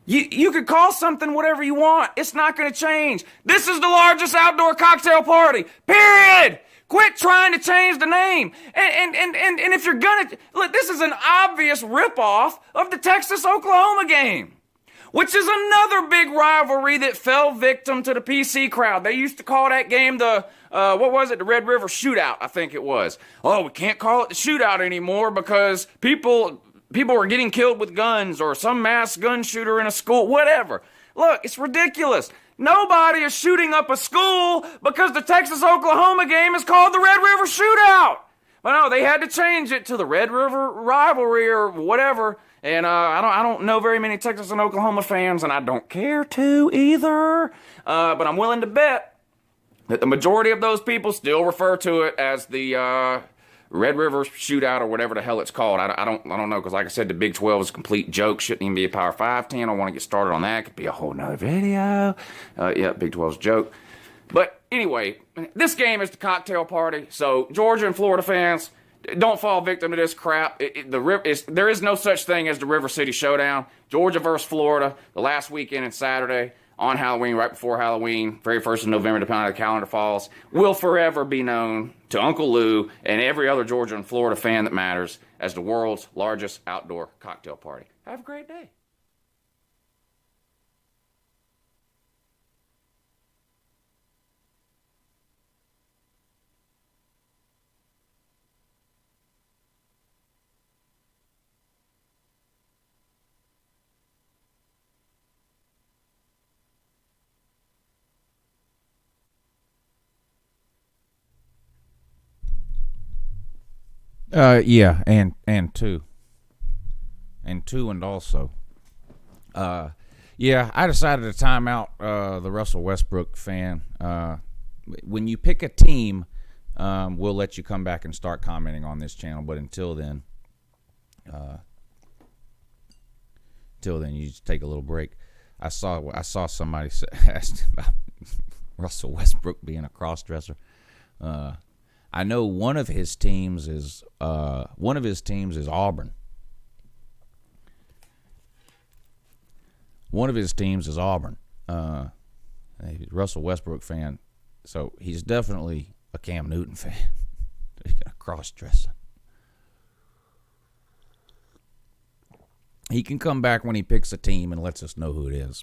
You could call something whatever you want. It's not going to change. This is the largest outdoor cocktail party. Period. Quit trying to change the name. And if you're gonna, look, this is an obvious ripoff of the Texas-Oklahoma game, which is another big rivalry that fell victim to the PC crowd. They used to call that game the Red River Shootout, I think it was. Oh, we can't call it the shootout anymore because people were getting killed with guns or some mass gun shooter in a school, whatever. Look, it's ridiculous. Nobody is shooting up a school because the Texas-Oklahoma game is called the Red River Shootout. But no, they had to change it to the Red River Rivalry or whatever. And I don't know very many Texas and Oklahoma fans, and I don't care to either. But I'm willing to bet that the majority of those people still refer to it as the Red River Shootout or whatever the hell it's called. I don't know, because like I said, the Big 12 is a complete joke. Shouldn't even be a Power 5 team. I don't want to get started on that. It could be a whole nother video. Yeah, Big 12's a joke. But anyway, this game is the cocktail party. So Georgia and Florida fans, don't fall victim to this crap. There is no such thing as the River City Showdown. Georgia versus Florida, the last weekend and Saturday on Halloween, right before Halloween, very 1st of November, depending on how the calendar falls, will forever be known to Uncle Lou and every other Georgia and Florida fan that matters as the world's largest outdoor cocktail party. Have a great day. Yeah, and two. And also. Yeah, I decided to time out the Russell Westbrook fan. When you pick a team, we'll let you come back and start commenting on this channel, but until then, you just take a little break. I saw somebody asked about Russell Westbrook being a cross-dresser. I know one of his teams is Auburn. One of his teams is Auburn. Russell Westbrook fan, so he's definitely a Cam Newton fan. He's got a cross-dressing. He can come back when he picks a team and lets us know who it is.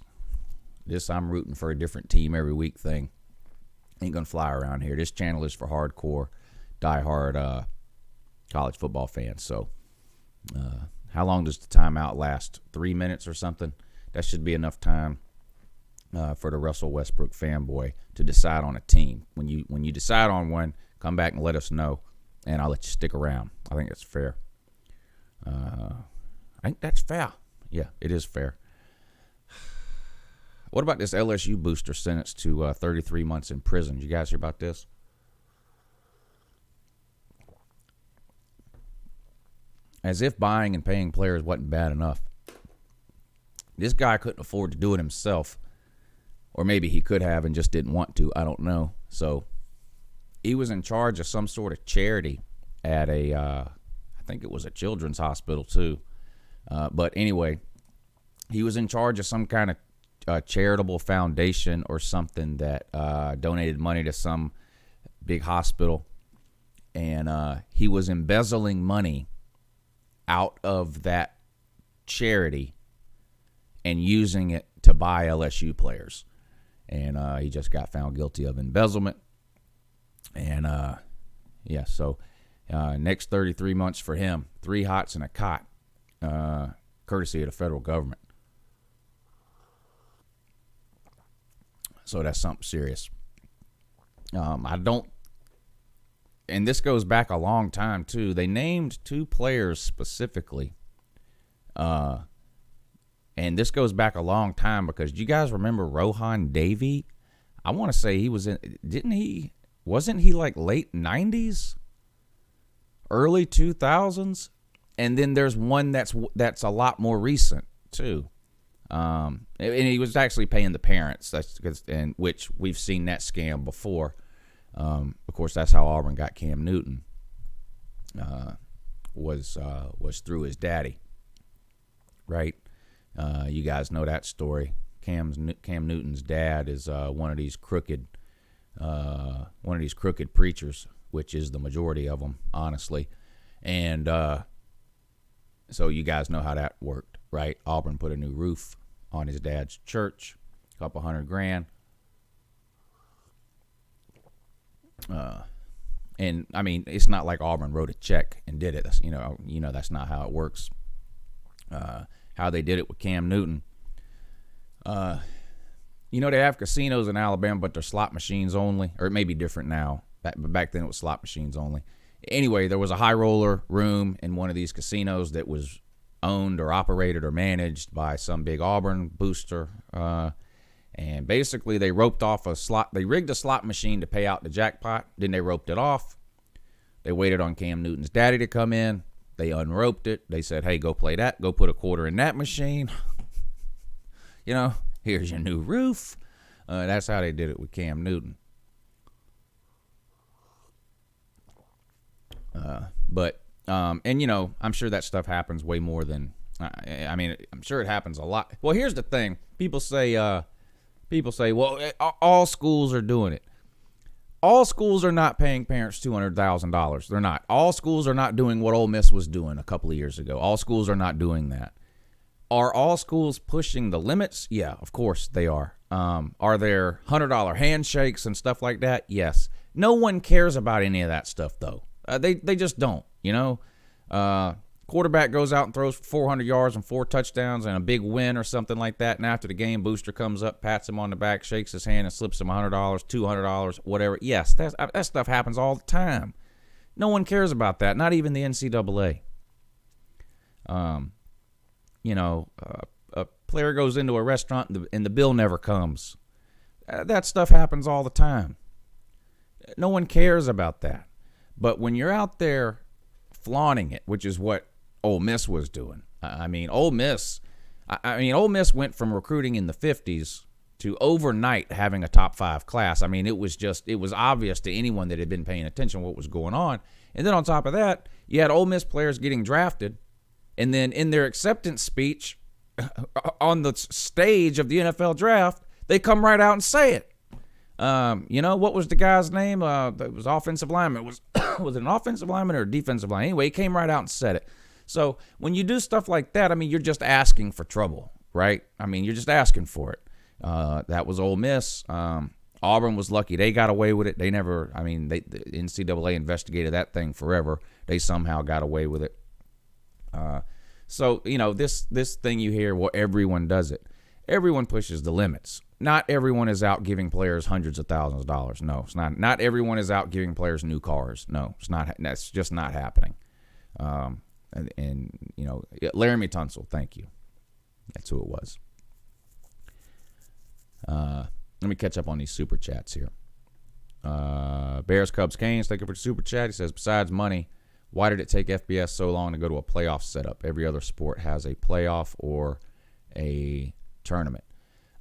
This I'm rooting for a different team every week thing ain't gonna fly around here. This channel is for hardcore, diehard college football fans. So how long does the timeout last? 3 minutes or something? That should be enough time for the Russell Westbrook fanboy to decide on a team. When you decide on one, come back and let us know, and I'll let you stick around. I think that's fair. I think that's fair. Yeah, it is fair. What about this LSU booster sentenced to 33 months in prison? Did you guys hear about this? As if buying and paying players wasn't bad enough. This guy couldn't afford to do it himself. Or maybe he could have and just didn't want to. I don't know. So he was in charge of some sort of charity at I think it was a children's hospital too. But anyway, he was in charge of some kind of charitable foundation or something that donated money to some big hospital. And he was embezzling money out of that charity and using it to buy LSU players. And he just got found guilty of embezzlement. And, yeah, so next 33 months for him. 3 hots and a cot, courtesy of the federal government. So that's something serious. And this goes back a long time, too. They named 2 players specifically. And this goes back a long time because do you guys remember Rohan Davey? I want to say he was wasn't he like late 90s? Early 2000s? And then there's one that's a lot more recent, too. And he was actually paying the parents, and which we've seen that scam before. Of course, that's how Auburn got Cam Newton. Was through his daddy, right? You guys know that story. Cam Newton's dad is one of these crooked preachers which is the majority of them, honestly. And so you guys know how that worked, right? Auburn put a new roof on his dad's church, a couple $100,000. And I mean, it's not like Auburn wrote a check and did it. That's, that's not how it works. How they did it with Cam Newton. They have casinos in Alabama, but they're slot machines only, or it may be different now. Back then it was slot machines only. Anyway, there was a high roller room in one of these casinos that was owned or operated or managed by some big Auburn booster. And basically they roped off they rigged a slot machine to pay out the jackpot. Then they roped it off. They waited on Cam Newton's daddy to come in. They unroped it. They said, hey, go play that. Go put a quarter in that machine. Here's your new roof. That's how they did it with Cam Newton. I'm sure that stuff happens way more than, I'm sure it happens a lot. Well, here's the thing. People say, well, all schools are doing it. All schools are not paying parents $200,000. They're not. All schools are not doing what Ole Miss was doing a couple of years ago. All schools are not doing that. Are all schools pushing the limits? Yeah, of course they are. Are there $100 handshakes and stuff like that? Yes. No one cares about any of that stuff, though. They just don't, Quarterback goes out and throws for 400 yards and 4 touchdowns and a big win or something like that. And after the game, booster comes up, pats him on the back, shakes his hand, and slips him $100, $200, whatever. Yes, that stuff happens all the time. No one cares about that, not even the NCAA. A player goes into a restaurant and the bill never comes. That stuff happens all the time. No one cares about that. But when you're out there flaunting it, which is what Ole Miss was doing. Ole Miss went from recruiting in the 50s to overnight having a top 5 class. It was obvious to anyone that had been paying attention what was going on. And then on top of that, you had Ole Miss players getting drafted, and then in their acceptance speech on the stage of the NFL draft, they come right out and say it. What was the guy's name? It was offensive lineman. Was it an offensive lineman or a defensive lineman? Anyway, he came right out and said it. So when you do stuff like that, you're just asking for trouble, right? You're just asking for it. That was Ole Miss. Auburn was lucky. They got away with it. The NCAA investigated that thing forever. They somehow got away with it. This thing you hear, well, everyone does it. Everyone pushes the limits. Not everyone is out giving players hundreds of thousands of dollars. No, it's not. Not everyone is out giving players new cars. No, it's not. That's just not happening. Laramie Tunsil, thank you. That's who it was. Let me catch up on these super chats here. Bears, Cubs, Canes, thank you for the super chat. He says, besides money, why did it take FBS so long to go to a playoff setup? Every other sport has a playoff or a tournament.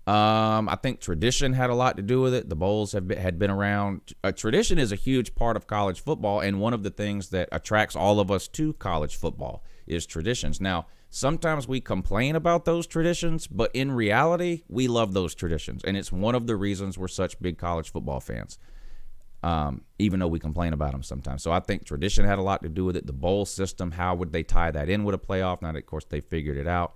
I think tradition had a lot to do with it. The bowls had been around. Tradition is a huge part of college football, and one of the things that attracts all of us to college football is traditions. Now, sometimes we complain about those traditions, but in reality, we love those traditions, and it's one of the reasons we're such big college football fans, even though we complain about them sometimes. So I think tradition had a lot to do with it. The bowl system, how would they tie that in with a playoff? Now, of course, they figured it out.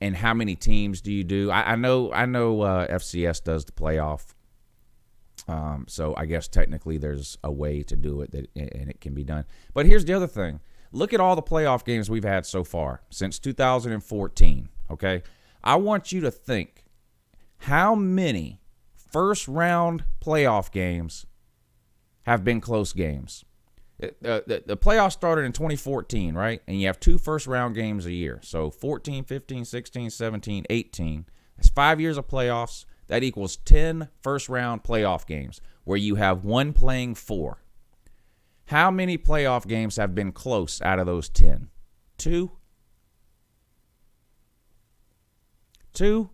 And how many teams do you do? I know FCS does the playoff. So I guess technically there's a way to do it and it can be done. But here's the other thing. Look at all the playoff games we've had so far since 2014, okay? I want you to think how many first-round playoff games have been close games. The playoffs started in 2014, right? And you have 2 first-round games a year. So 14, 15, 16, 17, 18. That's 5 years of playoffs. That equals 10 first-round playoff games where you have 1 playing 4. How many playoff games have been close out of those 10? 2? 2?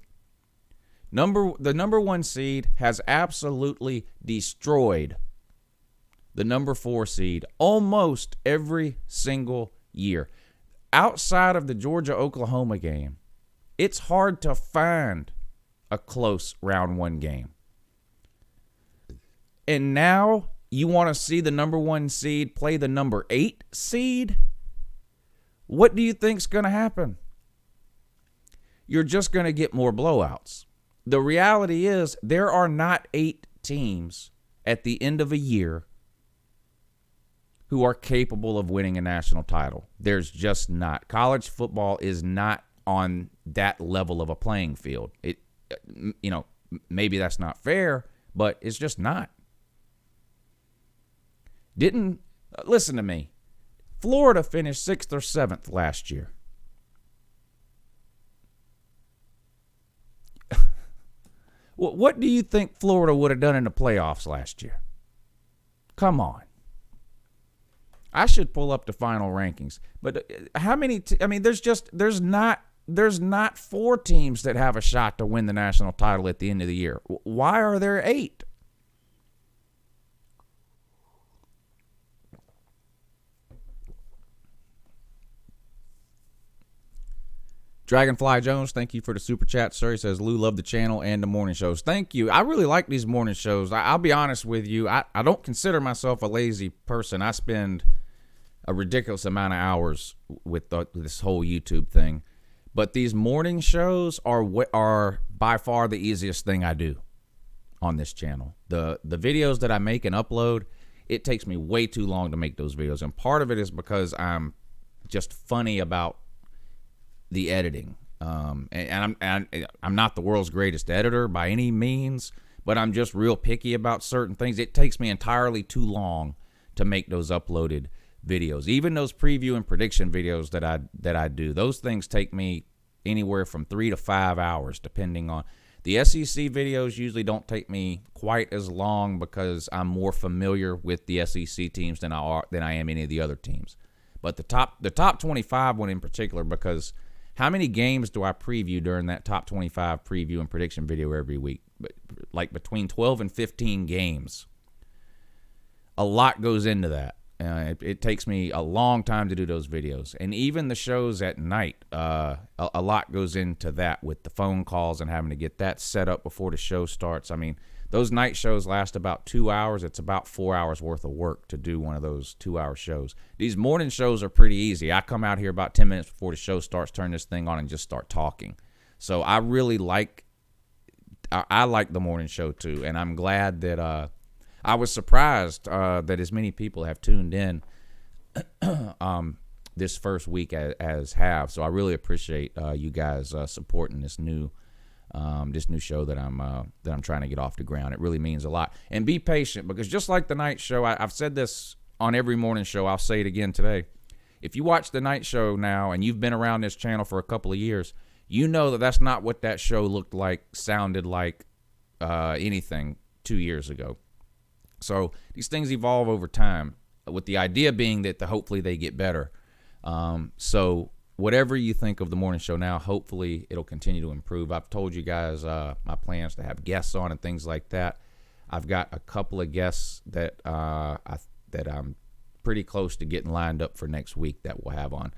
The number 1 seed has absolutely destroyed the number 4 seed almost every single year. Outside of the Georgia-Oklahoma game, it's hard to find a close round 1 game. And now you want to see the number 1 seed play the number 8 seed? What do you think's going to happen? You're just going to get more blowouts. The reality is there are not 8 teams at the end of a year who are capable of winning a national title. There's just not. College football is not on that level of a playing field. Maybe that's not fair, but it's just not. Listen to me. Florida finished 6th or 7th last year. What do you think Florida would have done in the playoffs last year? Come on. I should pull up the final rankings. But how many there's not 4 teams that have a shot to win the national title at the end of the year. Why are there 8? Dragonfly Jones, thank you for the super chat, sir. He says, Lou, love the channel and the morning shows. Thank you. I really like these morning shows. I'll be honest with you. I don't consider myself a lazy person. I spend a ridiculous amount of hours with this whole YouTube thing. But these morning shows are by far the easiest thing I do on this channel. The videos that I make and upload, it takes me way too long to make those videos. And part of it is because I'm just funny about the editing. And I'm not the world's greatest editor by any means, but I'm just real picky about certain things. It takes me entirely too long to make those uploaded videos. Even those preview and prediction videos that I do, those things take me anywhere from 3 to 5 hours, depending on. The SEC videos usually don't take me quite as long because I'm more familiar with the SEC teams than I am any of the other teams. But the top 25 one in particular, because how many games do I preview during that top 25 preview and prediction video every week? Like between 12 and 15 games. A lot goes into that. It takes me a long time to do those videos. And even the shows at night, a lot goes into that with the phone calls and having to get that set up before the show starts. I mean, those night shows last about 2 hours. It's about 4 hours worth of work to do one of those 2-hour shows. These morning shows are pretty easy. I come out here about 10 minutes before the show starts, turn this thing on, and just start talking. So I really like the morning show too, and I'm glad that I was surprised that as many people have tuned in this first week as have. So I really appreciate you guys supporting this new show that I'm trying to get off the ground. It really means a lot. And be patient, because just like the night show, I've said this on every morning show. I'll say it again today. If you watch the night show now and you've been around this channel for a couple of years, you know that that's not what that show looked like, sounded like, anything 2 years ago. So these things evolve over time, with the idea being that hopefully they get better. So whatever you think of the morning show now, hopefully it'll continue to improve. I've told you guys my plans to have guests on and things like that. I've got a couple of guests that I'm pretty close to getting lined up for next week that we'll have on.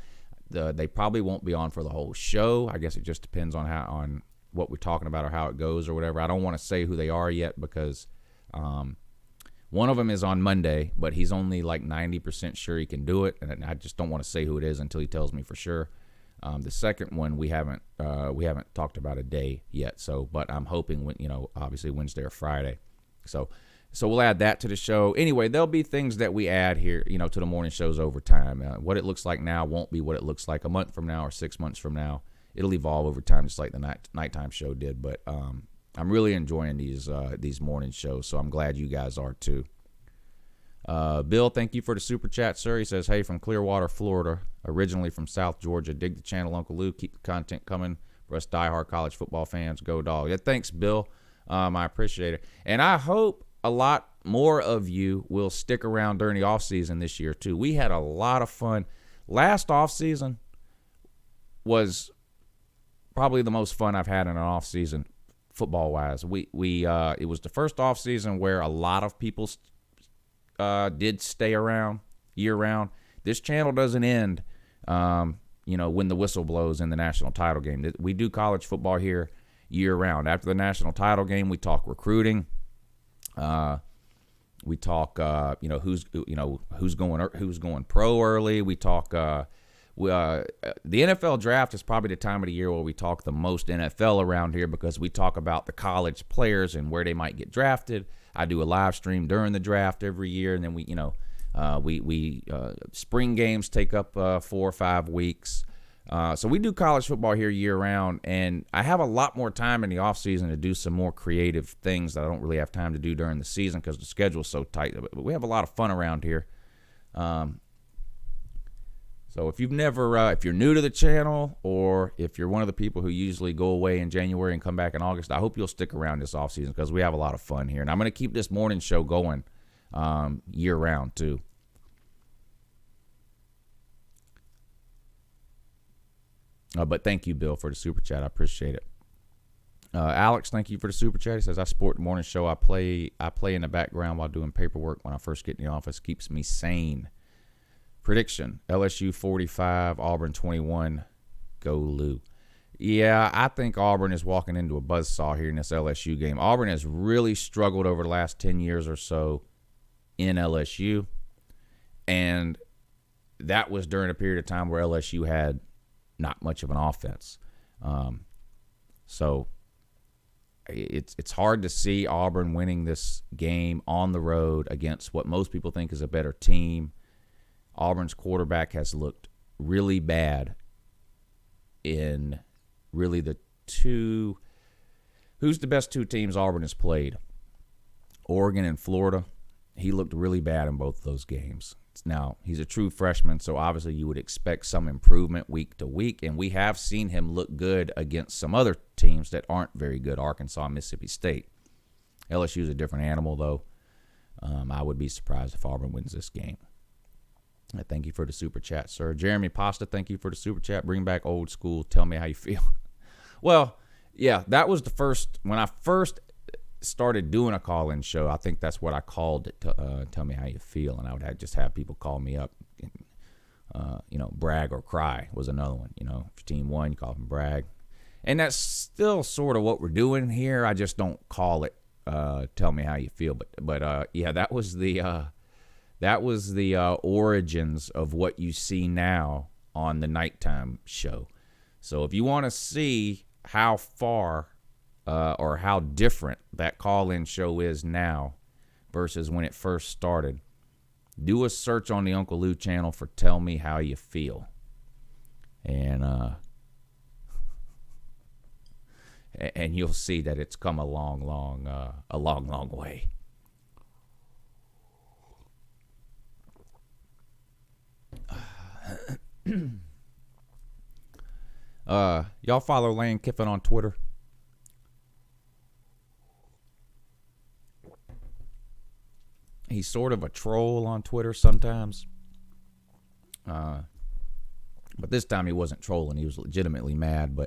They probably won't be on for the whole show. I guess it just depends on what we're talking about or how it goes or whatever. I don't want to say who they are yet because one of them is on Monday, but he's only like 90% sure he can do it, and I just don't want to say who it is until he tells me for sure. The second one we haven't talked about a day yet, but I'm hoping obviously Wednesday or Friday. So we'll add that to the show. Anyway, there'll be things that we add here, to the morning shows over time. What it looks like now won't be what it looks like a month from now or 6 months from now. It'll evolve over time, just like the nighttime show did. But I'm really enjoying these morning shows, so I'm glad you guys are too. Bill, thank you for the super chat, sir. He says, hey, from Clearwater, Florida, originally from South Georgia. Dig the channel, Uncle Lou. Keep the content coming for us diehard college football fans. Go Dog. Yeah, thanks, Bill. I appreciate it. And I hope a lot more of you will stick around during the offseason this year, too. We had a lot of fun. Last offseason was probably the most fun I've had in an offseason football-wise. It was the first offseason where a lot of people did stay around year-round. This channel doesn't end, when the whistle blows in the national title game. We do college football here, year round. After the national title game, we talk recruiting. We talk, who's going pro early. We talk. The NFL draft is probably the time of the year where we talk the most NFL around here, because we talk about the college players and where they might get drafted. I do a live stream during the draft every year, and then we spring games take up 4 or 5 weeks. So we do college football here year round, and I have a lot more time in the off season to do some more creative things that I don't really have time to do during the season because the schedule's so tight. But we have a lot of fun around here. So if you're new to the channel, or if you're one of the people who usually go away in January and come back in August, I hope you'll stick around this off season because we have a lot of fun here. And I'm going to keep this morning show going year round too. But thank you, Bill, for the super chat. I appreciate it. Alex, thank you for the super chat. He says, I support the morning show. I play in the background while doing paperwork when I first get in the office. Keeps me sane. Prediction, LSU 45, Auburn 21, go Lou. Yeah, I think Auburn is walking into a buzzsaw here in this LSU game. Auburn has really struggled over the last 10 years or so in LSU, and that was during a period of time where LSU had not much of an offense. So it's hard to see Auburn winning this game on the road against what most people think is a better team. Auburn's quarterback has looked really bad in really the two. Who's the best two teams Auburn has played? Oregon and Florida. He looked really bad in both of those games. Now, he's a true freshman, so obviously you would expect some improvement week to week, and we have seen him look good against some other teams that aren't very good, Arkansas and Mississippi State. LSU is a different animal, though. I would be surprised if Auburn wins this game. Thank you for the super chat, sir. Jeremy Pasta, thank you for the super chat. Bring back old school. Tell me how you feel. Well, yeah, that was the first. When I first started doing a call-in show, I think that's what I called it. Tell me how you feel, and I would just have people call me up. And, brag or cry was another one. If your team won, you call them brag, and that's still sort of what we're doing here. I just don't call it tell me how you feel. But yeah, that was the origins of what you see now on the nighttime show. So if you want to see how far or how different that call-in show is now versus when it first started, do a search on the Uncle Lou channel for Tell Me How You Feel. And you'll see that it's come a long way. Y'all follow Lane Kiffin on Twitter? He's sort of a troll on Twitter sometimes. But this time he wasn't trolling. He was legitimately mad.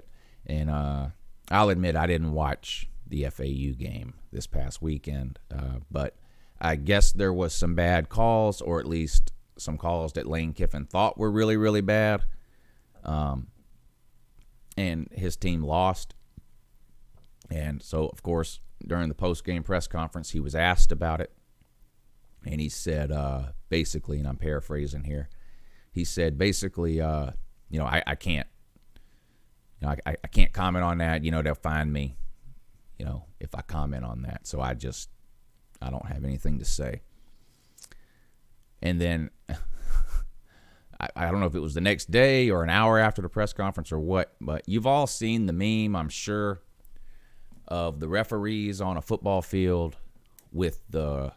And I'll admit I didn't watch the FAU game this past weekend. But I guess there was some bad calls, or at least some calls that Lane Kiffin thought were really, really bad. And his team lost. And so, of course, during the post-game press conference, he was asked about it. And he said, basically, and I'm paraphrasing here, he said, basically, I can't, I can't comment on that. They'll find me, if I comment on that. So I don't have anything to say. And then I don't know if it was the next day or an hour after the press conference or what, but you've all seen the meme, I'm sure, of the referees on a football field with the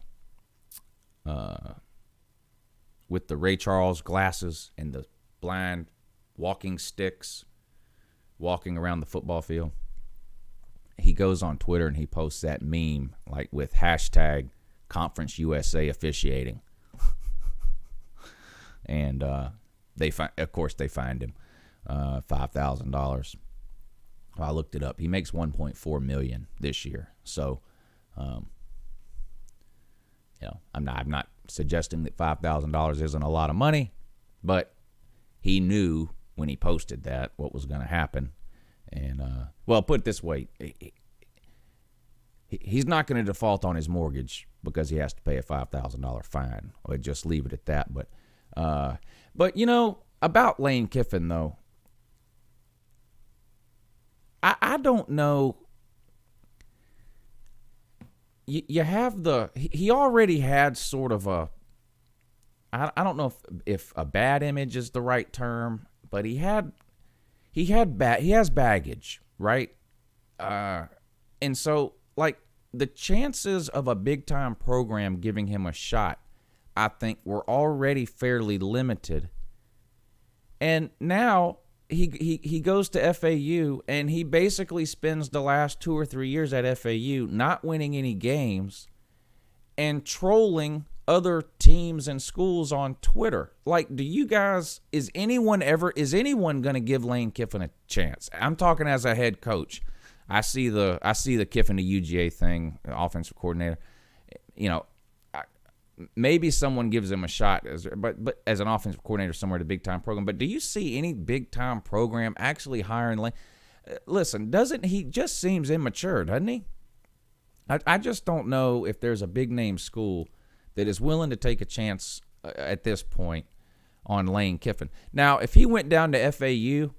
Ray Charles glasses and the blind walking sticks walking around the football field. He goes on Twitter and he posts that meme like with hashtag Conference USA officiating. And they find him $5,000. I looked it up. He makes $1.4 million this year. So, I'm not suggesting that $5,000 isn't a lot of money, but he knew when he posted that what was going to happen, And, well, put it this way. He's not going to default on his mortgage because he has to pay a $5,000 fine. Or just leave it at that. But you know, about Lane Kiffin, though, I don't know. You have he already had sort of I don't know if a bad image is the right term, but he has baggage, right? And so, like, the chances of a big-time program giving him a shot, I think, were already fairly limited. And now he goes to FAU, and he basically spends the last 2 or 3 years at FAU not winning any games and trolling other teams and schools on Twitter. Like, is anyone going to give Lane Kiffin a chance? I'm talking as a head coach. I see the Kiffin to UGA thing, offensive coordinator. You know, maybe someone gives him a shot, but as an offensive coordinator somewhere at a big-time program. But do you see any big-time program actually hiring Lane? Listen, he just seems immature, doesn't he? I just don't know if there's a big-name school that is willing to take a chance at this point on Lane Kiffin. Now, if he went down to FAU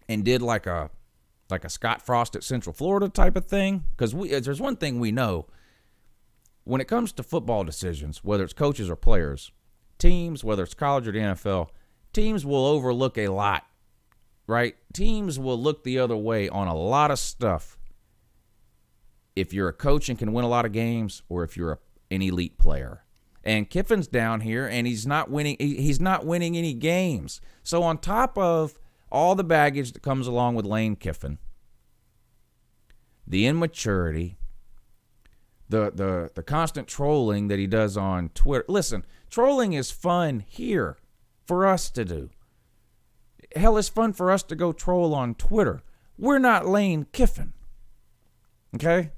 and did like a Scott Frost at Central Florida type of thing, because there's one thing we know. When it comes to football decisions, whether it's coaches or players, teams, whether it's college or the NFL, teams will overlook a lot, right? Teams will look the other way on a lot of stuff if you're a coach and can win a lot of games, or if you're an elite player. And Kiffin's down here, and he's not winning any games. So on top of all the baggage that comes along with Lane Kiffin, the immaturity, the constant trolling that he does on Twitter. Listen, trolling is fun here for us to do. Hell, it's fun for us to go troll on Twitter. We're not Lane Kiffin. Okay?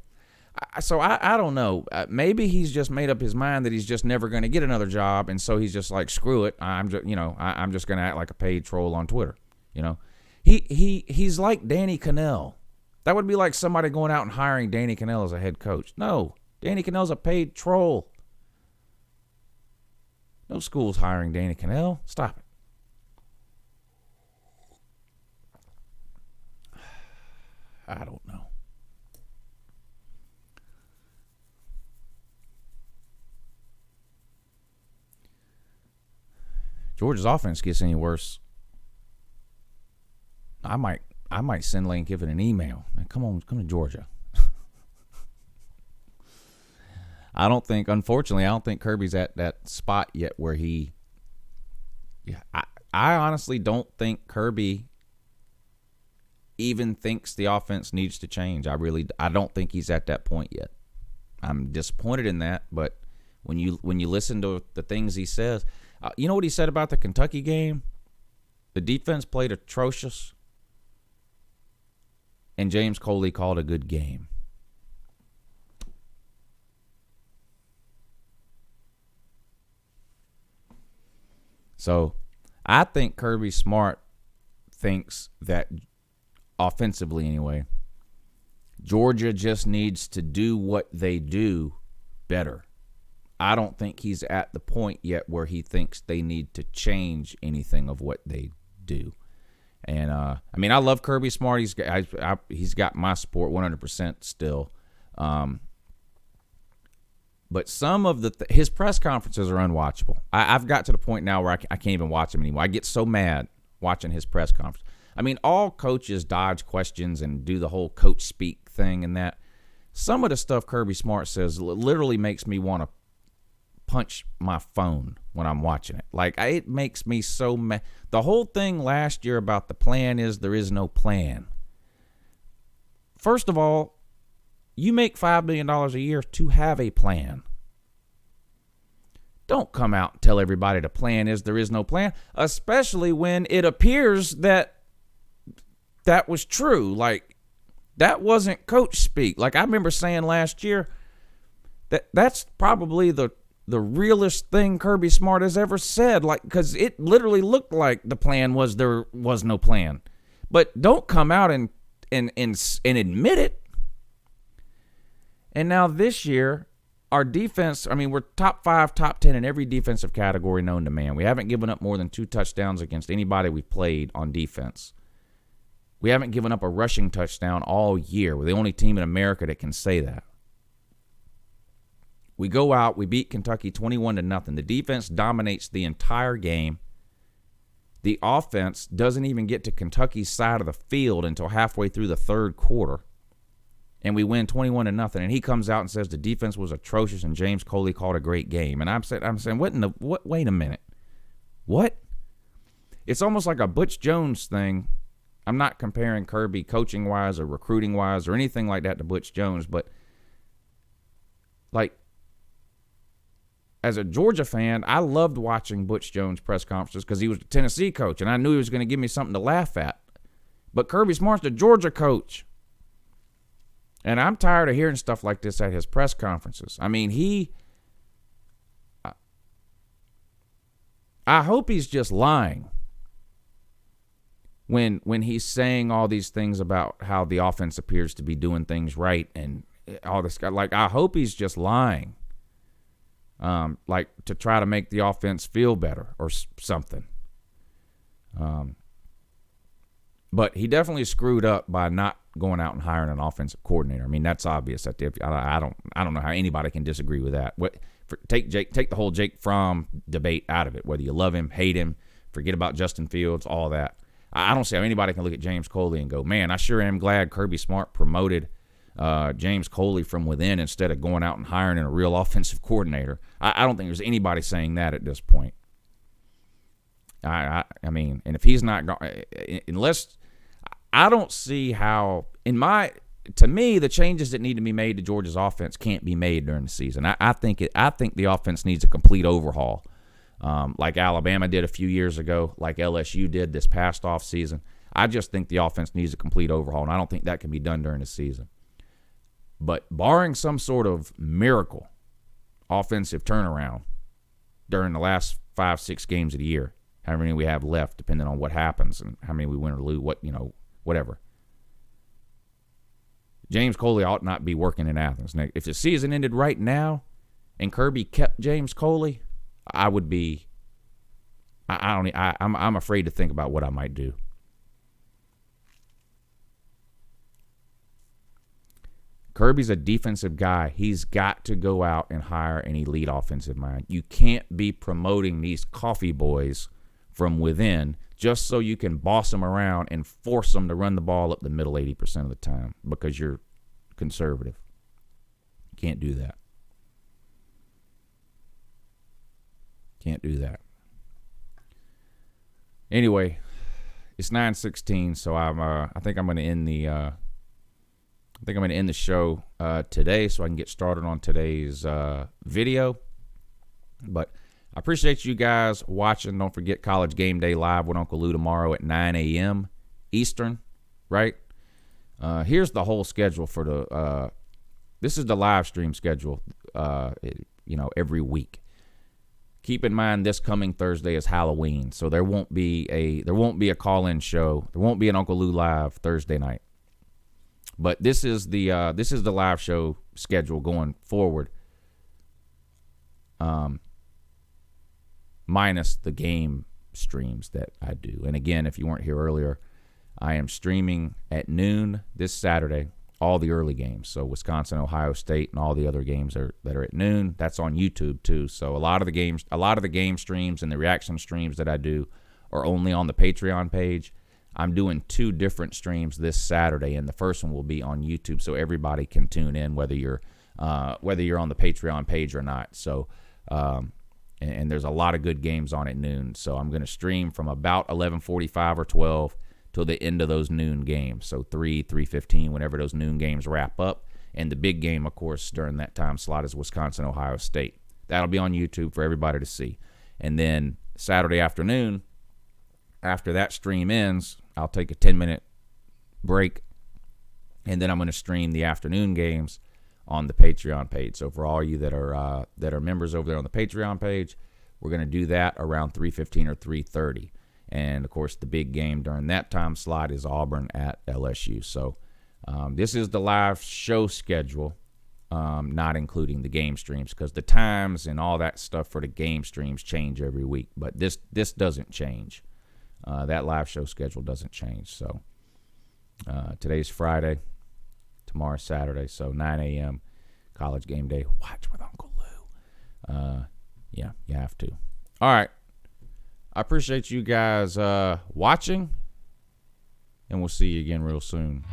So I don't know. Maybe he's just made up his mind that he's just never going to get another job, and so he's just like, screw it. I'm just going to act like a paid troll on Twitter. You know, he's like Danny Cannell. That would be like somebody going out and hiring Danny Cannell as a head coach. No, Danny Cannell's a paid troll. No school's hiring Danny Cannell. Stop it. I don't know. Georgia's offense gets any worse, I might send Lane Kiffin an email. Man, come to Georgia. Unfortunately, I don't think Kirby's at that spot yet where I honestly don't think Kirby even thinks the offense needs to change. I don't think he's at that point yet. I'm disappointed in that, but when you listen to the things he says, you know what he said about the Kentucky game? The defense played atrocious, and James Coley called a good game. So I think Kirby Smart thinks that, offensively anyway, Georgia just needs to do what they do better. I don't think he's at the point yet where he thinks they need to change anything of what they do. And, I love Kirby Smart. He's got my support 100% still. But some of his press conferences are unwatchable. I've got to the point now where I can't even watch him anymore. I get so mad watching his press conference. I mean, all coaches dodge questions and do the whole coach speak thing and that. Some of the stuff Kirby Smart says literally makes me want to punch my phone when I'm watching it. Like, it makes me so mad. The whole thing last year about the plan is there is no plan. First of all, you make $5 million a year to have a plan. Don't come out and tell everybody the plan is there is no plan, especially when it appears that was true. Like, that wasn't coach speak. Like, I remember saying last year that's probably the realest thing Kirby Smart has ever said. Like, because it literally looked like the plan was there was no plan. But don't come out and admit it. And now this year, our defense, I mean, we're top 5, top 10 in every defensive category known to man. We haven't given up more than 2 touchdowns against anybody we've played on defense. We haven't given up a rushing touchdown all year. We're the only team in America that can say that. We go out, we beat Kentucky 21-0. The defense dominates the entire game. The offense doesn't even get to Kentucky's side of the field until halfway through the third quarter. And we win 21-0. And he comes out and says the defense was atrocious and James Coley called a great game. And I'm saying, what? Wait a minute. What? It's almost like a Butch Jones thing. I'm not comparing Kirby coaching-wise or recruiting-wise or anything like that to Butch Jones, but like, as a Georgia fan, I loved watching Butch Jones' press conferences because he was a Tennessee coach, and I knew he was going to give me something to laugh at. But Kirby Smart's the Georgia coach. And I'm tired of hearing stuff like this at his press conferences. I mean, I hope he's just lying when he's saying all these things about how the offense appears to be doing things right and all this. Like, I hope he's just lying, like to try to make the offense feel better or something. But he definitely screwed up by not going out and hiring an offensive coordinator. I mean, that's obvious. I don't know how anybody can disagree with that. Take the whole Jake Fromm debate out of it. Whether you love him, hate him, forget about Justin Fields, all that. I don't see how anybody can look at James Coley and go, man, I sure am glad Kirby Smart promoted James Coley from within instead of going out and hiring a real offensive coordinator. I don't think there's anybody saying that at this point. I mean, and if he's not going, unless I don't see how, to me, the changes that need to be made to Georgia's offense can't be made during the season. I think the offense needs a complete overhaul, like Alabama did a few years ago, like LSU did this past offseason. I just think the offense needs a complete overhaul, and I don't think that can be done during the season. But barring some sort of miracle offensive turnaround during the last 5-6 games of the year, how many we have left, depending on what happens and how many we win or lose, whatever. James Coley ought not be working in Athens. Now, if the season ended right now and Kirby kept James Coley, I would be. I'm afraid to think about what I might do. Kirby's a defensive guy. He's got to go out and hire an elite offensive mind. You can't be promoting these coffee boys from within just so you can boss them around and force them to run the ball up the middle 80% of the time because you're conservative. You can't do that. Can't do that. Anyway, it's 9:16, so I think I'm going to end the show today so I can get started on today's video. But I appreciate you guys watching. Don't forget College Game Day Live with Uncle Lou tomorrow at 9 a.m. Eastern, right? Here's the whole schedule for this is the live stream schedule, every week. Keep in mind this coming Thursday is Halloween, so there won't be a call-in show. There won't be an Uncle Lou Live Thursday night. But this is the live show schedule going forward. Minus the game streams that I do. And again, if you weren't here earlier, I am streaming at noon this Saturday, all the early games. So Wisconsin, Ohio State, and all the other games that are at noon. That's on YouTube too. So a lot of the game streams and the reaction streams that I do are only on the Patreon page. I'm doing 2 different streams this Saturday, and the first one will be on YouTube, so everybody can tune in whether you're on the Patreon page or not. So. And there's a lot of good games on at noon. So I'm going to stream from about 11:45 or 12 till the end of those noon games. So 3:15, whenever those noon games wrap up. And the big game, of course, during that time slot is Wisconsin, Ohio State. That'll be on YouTube for everybody to see. And then Saturday afternoon, after that stream ends, I'll take a 10-minute break. And then I'm going to stream the afternoon games on the Patreon page. So for all you that are members over there on the Patreon page, we're going to do that around 3:15 or 3:30. And, of course, the big game during that time slot is Auburn at LSU. So this is the live show schedule, not including the game streams, because the times and all that stuff for the game streams change every week. But this doesn't change. That live show schedule doesn't change. So today's Friday, tomorrow's Saturday, so 9 a.m. College game day. Watch with Uncle Lou. Yeah, you have to. All right. I appreciate you guys watching, and we'll see you again real soon.